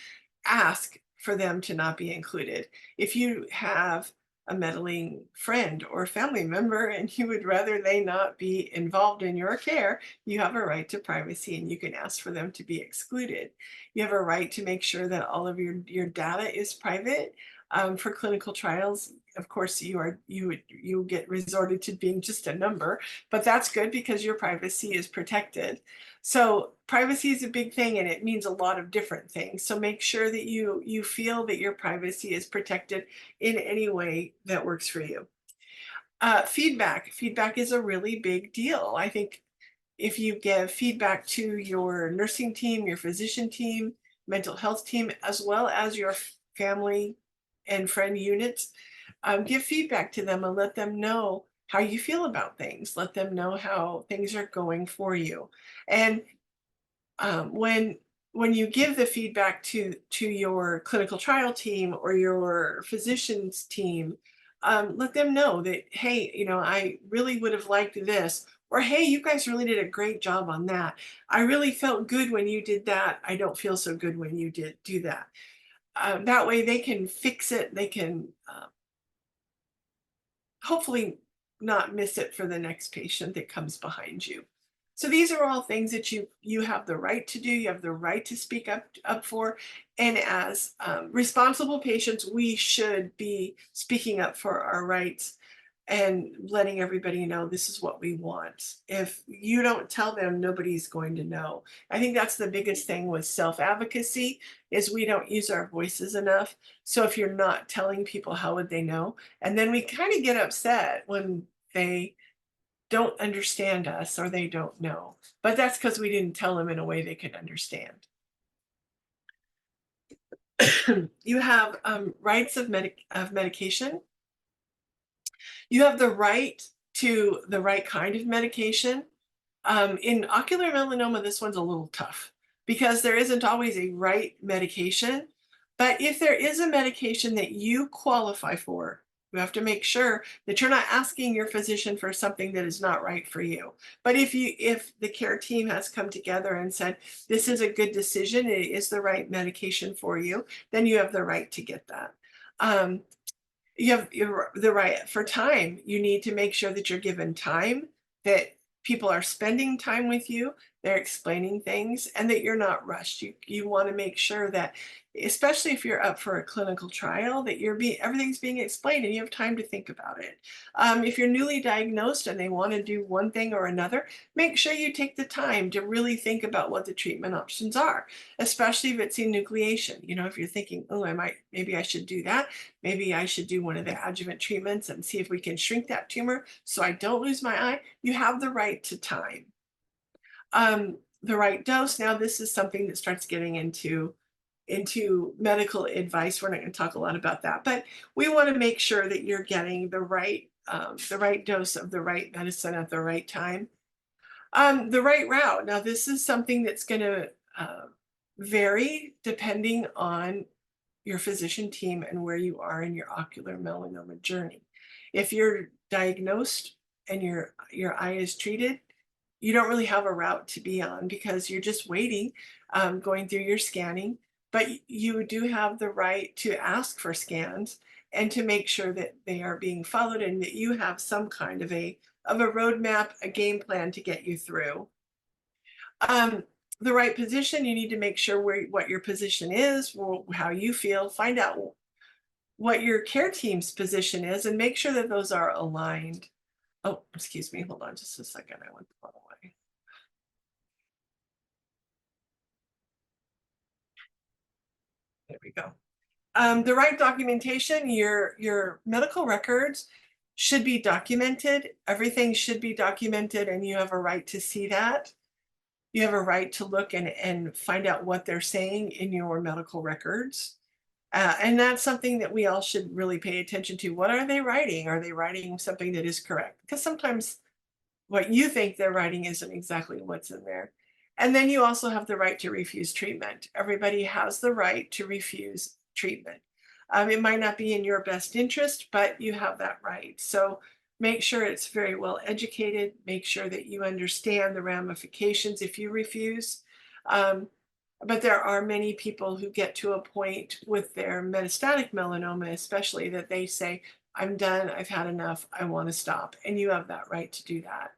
ask for them to not be included. If you have a meddling friend or family member and you would rather they not be involved in your care, you have a right to privacy and you can ask for them to be excluded. You have a right to make sure that all of your data is private. For clinical trials, of course, you get resorted to being just a number, but that's good because your privacy is protected. So privacy is a big thing and it means a lot of different things. So make sure that you feel that your privacy is protected in any way that works for you. Feedback is a really big deal. I think if you give feedback to your nursing team, your physician team, mental health team, as well as your family and friend units, give feedback to them and let them know how you feel about things. Let them know how things are going for you. And when you give the feedback to your clinical trial team or your physician's team, let them know that, hey, I really would have liked this, or hey, you guys really did a great job on that. I really felt good when you did that. I don't feel so good when you did do that. That way they can fix it. They can hopefully not miss it for the next patient that comes behind you. So these are all things that you have the right to do. You have the right to speak up for. And as responsible patients, we should be speaking up for our rights and letting everybody know this is what we want. If you don't tell them, nobody's going to know. I think that's the biggest thing with self-advocacy, is we don't use our voices enough. So if you're not telling people, how would they know? And then we kind of get upset when they don't understand us or they don't know. But that's because we didn't tell them in a way they could understand. You have rights of medication. You have the right to the right kind of medication. In ocular melanoma, this one's a little tough because there isn't always a right medication. But if there is a medication that you qualify for, you have to make sure that you're not asking your physician for something that is not right for you. But if the care team has come together and said, this is a good decision, it is the right medication for you, then you have the right to get that. You have the right for time. You need to make sure that you're given time, that people are spending time with you, they're explaining things, and that you're not rushed. You want to make sure that, especially if you're up for a clinical trial, that everything's being explained and you have time to think about it. If you're newly diagnosed and they want to do one thing or another, make sure you take the time to really think about what the treatment options are, especially if it's enucleation. If you're thinking, oh, maybe I should do that. Maybe I should do one of the adjuvant treatments and see if we can shrink that tumor so I don't lose my eye. You have the right to time. The right dose. Now, this is something that starts getting into medical advice. We're not going to talk a lot about that, but we want to make sure that you're getting the right dose of the right medicine at the right time. The right route. Now, this is something that's going to vary depending on your physician team and where you are in your ocular melanoma journey. If you're diagnosed and your eye is treated, you don't really have a route to be on because you're just waiting, going through your scanning. but you do have the right to ask for scans and to make sure that they are being followed and that you have some kind of a roadmap, a game plan to get you through. The right position, you need to make sure what your position is, how you feel, find out what your care team's position is, and make sure that those are aligned. Oh, excuse me, hold on just a second, I went the wrong way. There we go. The right documentation, your medical records should be documented. Everything should be documented, and you have a right to see that. You have a right to look and find out what they're saying in your medical records. And that's something that we all should really pay attention to. What are they writing? Are they writing something that is correct? Because sometimes what you think they're writing isn't exactly what's in there. And then you also have the right to refuse treatment. Everybody has the right to refuse treatment. It might not be in your best interest, but you have that right. So make sure it's very well educated. Make sure that you understand the ramifications if you refuse. But there are many people who get to a point with their metastatic melanoma, especially, that they say, I'm done, I've had enough, I want to stop. And you have that right to do that.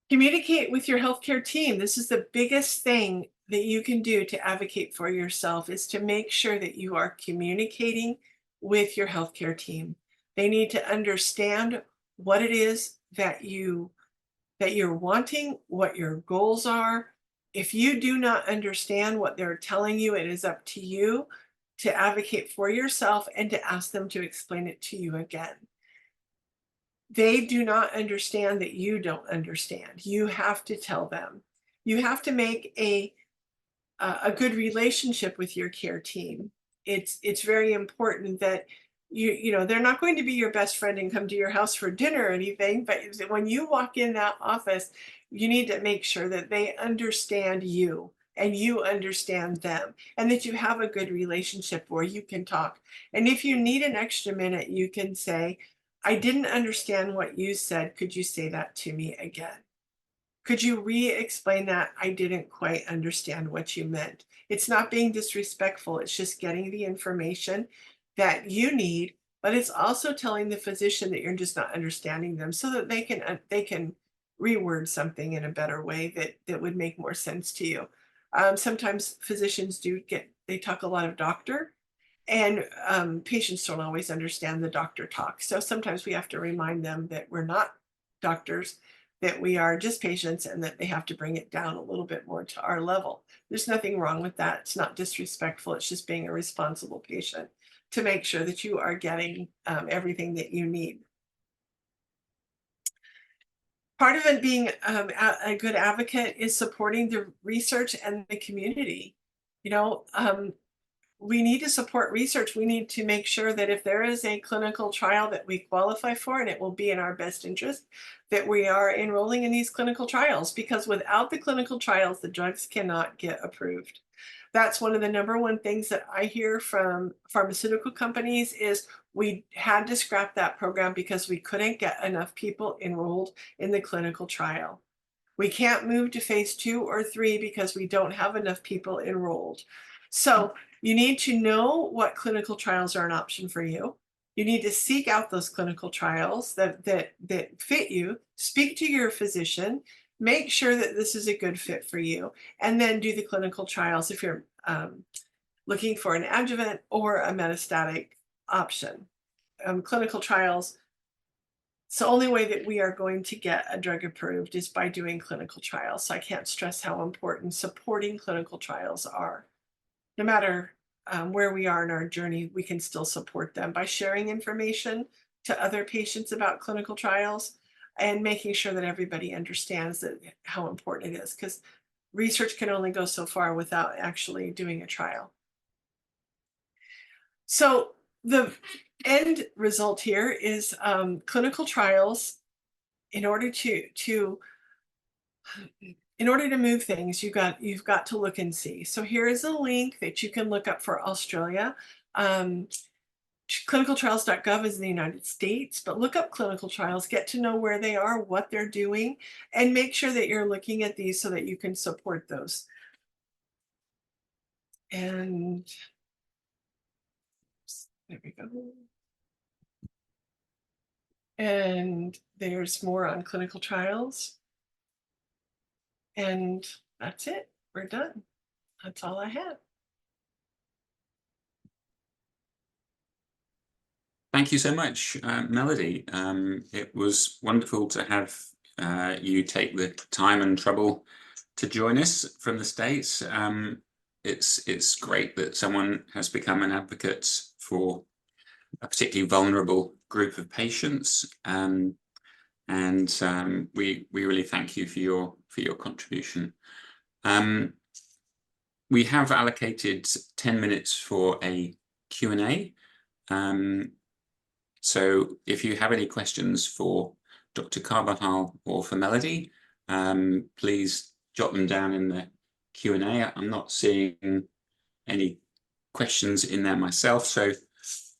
Communicate with your healthcare team. This is the biggest thing that you can do to advocate for yourself, is to make sure that you are communicating with your healthcare team. They need to understand what it is that you're wanting, what your goals are. If you do not understand what they're telling you, it is up to you to advocate for yourself and to ask them to explain it to you again. They do not understand that you don't understand. You have to tell them. You have to make a good relationship with your care team. It's very important that you know, they're not going to be your best friend and come to your house for dinner or anything, but when you walk in that office, you need to make sure that they understand you and you understand them, and that you have a good relationship where you can talk. And if you need an extra minute, you can say, I didn't understand what you said. Could you say that to me again? Could you re-explain that? I didn't quite understand what you meant. It's not being disrespectful. It's just getting the information that you need, but it's also telling the physician that you're just not understanding them, so that they can reword something in a better way that would make more sense to you. Sometimes physicians they talk a lot of doctor, and patients don't always understand the doctor talk. So sometimes we have to remind them that we're not doctors, that we are just patients, and that they have to bring it down a little bit more to our level. There's nothing wrong with that. It's not disrespectful. It's just being a responsible patient to make sure that you are getting everything that you need. Part of it being a good advocate is supporting the research and the community. You know, we need to support research. We need to make sure that if there is a clinical trial that we qualify for, and it will be in our best interest, that we are enrolling in these clinical trials, because without the clinical trials, the drugs cannot get approved. That's one of the number one things that I hear from pharmaceutical companies is, we had to scrap that program because we couldn't get enough people enrolled in the clinical trial. We can't move to phase 2 or 3 because we don't have enough people enrolled. So you need to know what clinical trials are an option for you. You need to seek out those clinical trials that fit you, speak to your physician, make sure that this is a good fit for you, and then do the clinical trials if you're looking for an adjuvant or a metastatic option. Clinical trials, it's the only way that we are going to get a drug approved is by doing clinical trials. So I can't stress how important supporting clinical trials are. No matter where we are in our journey, we can still support them by sharing information to other patients about clinical trials and making sure that everybody understands how important it is, because research can only go so far without actually doing a trial. So the end result here is clinical trials. In order to move things, you've got to look and see. So here is a link that you can look up for Australia. clinicaltrials.gov is in the United States, but look up clinical trials, get to know where they are, what they're doing, and make sure that you're looking at these so that you can support those. And there we go. And there's more on clinical trials. And that's it. We're done. That's all I have. Thank you so much, Melody. It was wonderful to have you take the time and trouble to join us from the States. It's great that someone has become an advocate for a particularly vulnerable group of patients, and we really thank you for your contribution. We have allocated 10 minutes for a Q&A. So if you have any questions for Dr. Carvajal or for Melody, please jot them down in the Q&A. I'm not seeing any questions in there myself, so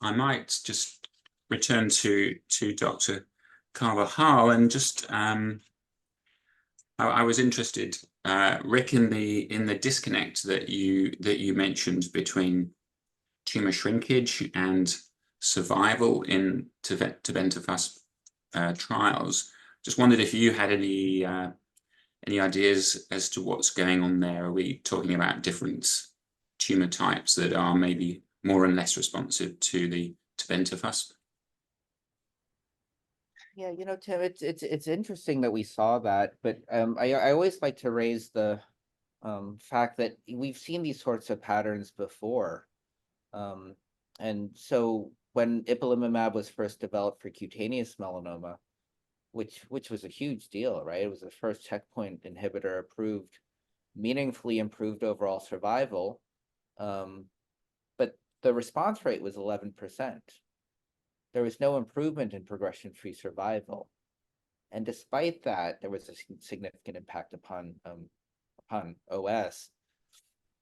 I might just return to Dr. Carvajal and just I was interested, Rick, in the disconnect that you mentioned between tumor shrinkage and survival in tebentafusp trials. Just wondered if you had any ideas as to what's going on there. Are we talking about different tumor types that are maybe more and less responsive to the tebentafusp? Yeah, Tim, it's interesting that we saw that, but I always like to raise the fact that we've seen these sorts of patterns before. And so when ipilimumab was first developed for cutaneous melanoma, which was a huge deal, right? It was the first checkpoint inhibitor approved, meaningfully improved overall survival, but the response rate was 11%. There was no improvement in progression-free survival, and despite that, there was a significant impact upon OS.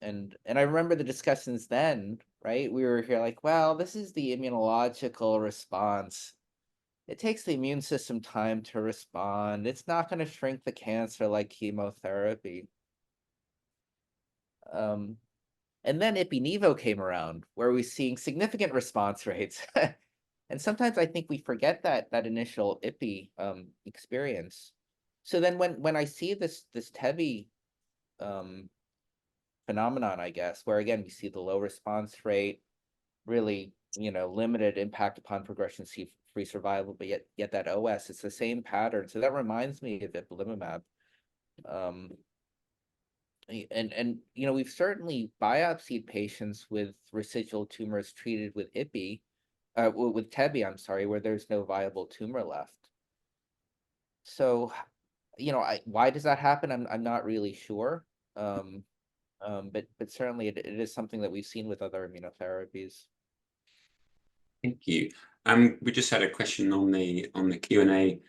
And I remember the discussions then, right? We were here like, well, this is the immunological response. It takes the immune system time to respond. It's not going to shrink the cancer like chemotherapy. And then Ipi-Nivo came around, where we're seeing significant response rates. And sometimes I think we forget that initial Ipi experience. So then when I see this Tebi phenomenon, I guess, where again we see the low response rate, really limited impact upon progression-free survival, but yet that OS, it's the same pattern. So that reminds me of ipilimumab. And we've certainly biopsied patients with residual tumors treated with with Tebi, I'm sorry, where there's no viable tumor left. So, why does that happen? I'm not really sure. But certainly it is something that we've seen with other immunotherapies. Thank you. We just had a question on the Q&A.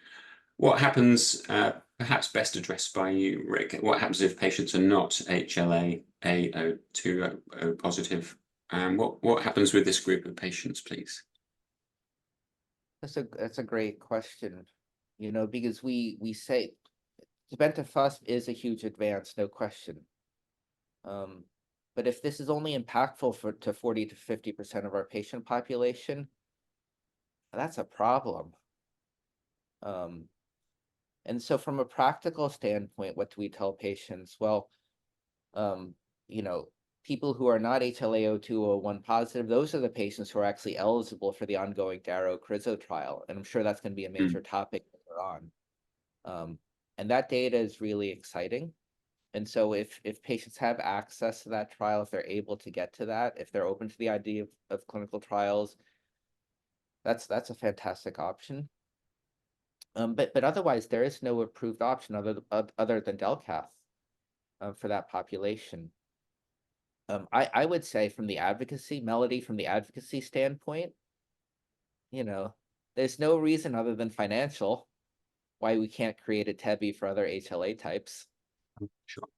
What happens, perhaps best addressed by you, Rick, what happens if patients are not HLA-A*02:01 positive? What happens with this group of patients, please? That's a great question, because we say tebentafusp is a huge advance, no question. But if this is only impactful to 40 to 50% of our patient population, that's a problem. And so from a practical standpoint, what do we tell patients? Well, people who are not HLA-A*02:01 positive, those are the patients who are actually eligible for the ongoing Darrow-Crizo trial. And I'm sure that's going to be a major topic later on. And that data is really exciting. And so if patients have access to that trial, if they're able to get to that, if they're open to the idea of clinical trials, that's a fantastic option. But otherwise, there is no approved option other than Delcath for that population. I would say from the advocacy, Melody, from the advocacy standpoint, there's no reason other than financial why we can't create a Tebi for other HLA types. Sure.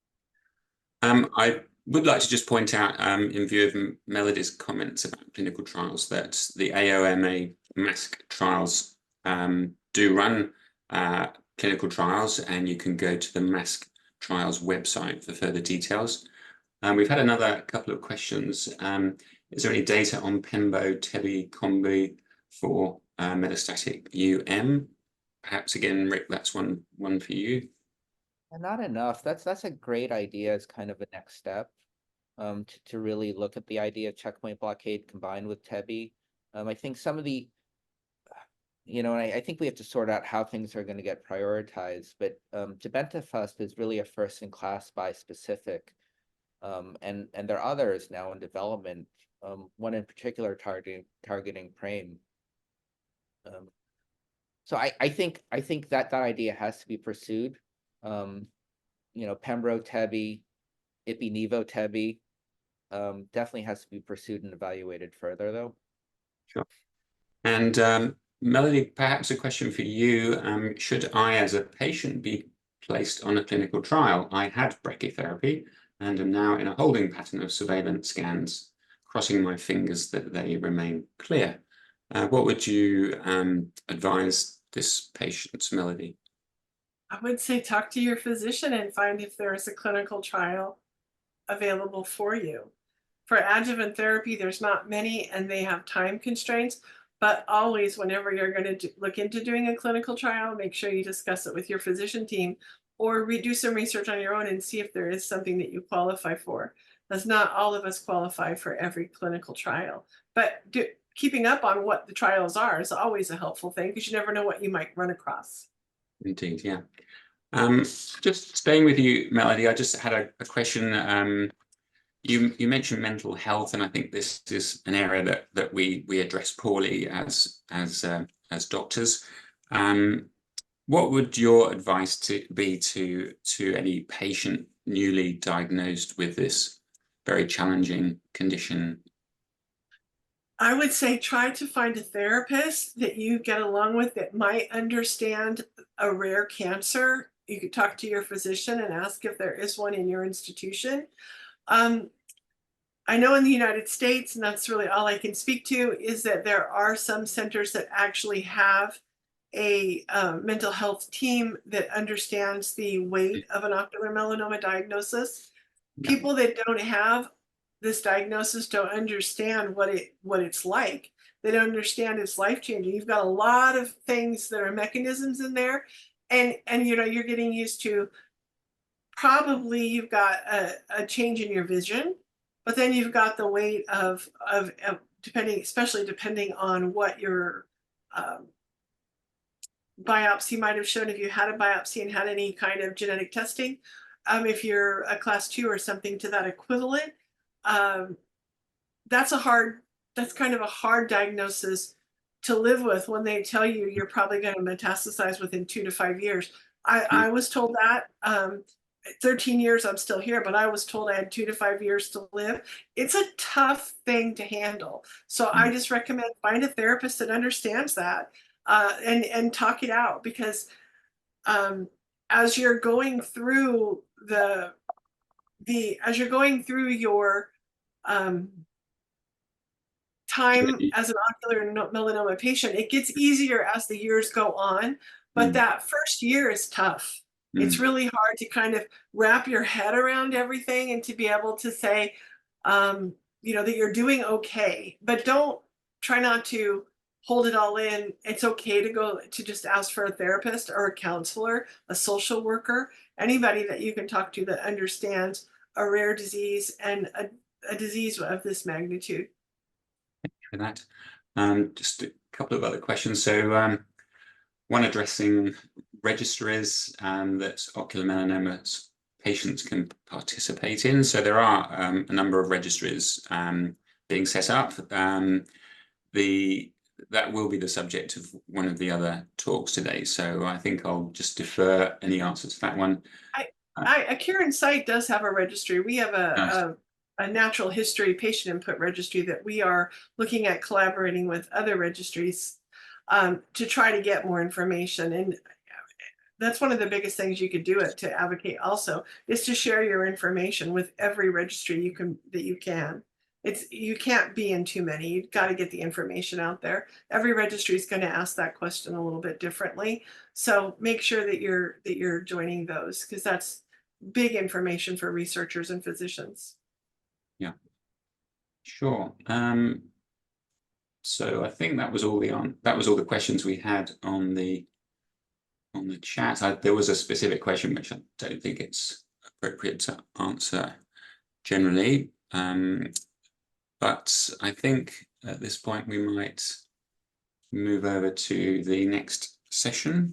I would like to just point out, in view of Melody's comments about clinical trials, that the AOMA MASC trials do run clinical trials, and you can go to the MASC trials website for further details. We've had another couple of questions. Is there any data on Pembo, Tebi, Combi for metastatic Perhaps again, Rick, that's one for you. Not enough. That's a great idea as kind of a next step, to really look at the idea of checkpoint blockade combined with Tebi. I think some of the, and I think we have to sort out how things are going to get prioritized, but tebentafusp is really a first-in-class bispecific, and there are others now in development, one in particular targeting PRAME. So I think that idea has to be pursued. Pembro Tebi, Ipi-Nivo Tebi, definitely has to be pursued and evaluated further, though. Sure. And Melody, perhaps a question for you. Should I, as a patient, be placed on a clinical trial? I had brachytherapy and am now in a holding pattern of surveillance scans, crossing my fingers that they remain clear. What would you advise this patient's, Melody? I would say talk to your physician and find if there is a clinical trial available for you. For adjuvant therapy, there's not many and they have time constraints, but always whenever you're going to look into doing a clinical trial, make sure you discuss it with your physician team or do some research on your own and see if there is something that you qualify for. Because not all of us qualify for every clinical trial, but keeping up on what the trials are is always a helpful thing because you never know what you might run across. Indeed, yeah. Just staying with you, Melody, I just had a question. You mentioned mental health, and I think this is an area that we address poorly as doctors. What would your advice be to any patient newly diagnosed with this very challenging condition? I would say try to find a therapist that you get along with that might understand a rare cancer. You could talk to your physician and ask if there is one in your institution. I know in the United States, and that's really all I can speak to, is that there are some centers that actually have a mental health team that understands the weight of an ocular melanoma diagnosis. Yeah. People that don't have this diagnosis don't understand what it's like. They don't understand it's life-changing. You've got a lot of things that are mechanisms in there, and you're getting used to, probably you've got a change in your vision, but then you've got the weight of especially depending on what your biopsy might have shown, if you had a biopsy and had any kind of genetic testing, if you're a class 2 or something to that equivalent, that's kind of a hard diagnosis to live with when they tell you you're probably going to metastasize within 2 to 5 years. I was told that 13 years I'm still here, but I was told I had 2 to 5 years to live. It's a tough thing to handle. So I just recommend find a therapist that understands that, and talk it out, because as you're going through your time as an ocular melanoma patient, it gets easier as the years go on, but that first year is tough. It's really hard to kind of wrap your head around everything and to be able to say, that you're doing okay, but don't try not to hold it all in. It's okay to go to just ask for a therapist or a counselor, a social worker, anybody that you can talk to that understands a rare disease and a disease of this magnitude. Thank you for that. Just a couple of other questions. So one addressing registries that ocular melanoma patients can participate in. So there are a number of registries being set up. That will be the subject of one of the other talks today. So I think I'll just defer any answer to that one. Kieran Site does have a registry. We have a natural history patient input registry that we are looking at collaborating with other registries to try to get more information. And That's one of the biggest things you could do it to advocate also, is to share your information with every registry you can. You can't be in too many. You've got to get the information out there. Every registry is going to ask that question a little bit differently. So make sure that you're joining those, because that's big information for researchers and physicians. Yeah, sure. So I think that was all the questions we had on the chat. There was a specific question which I don't think it's appropriate to answer generally. But I think at this point we might move over to the next session.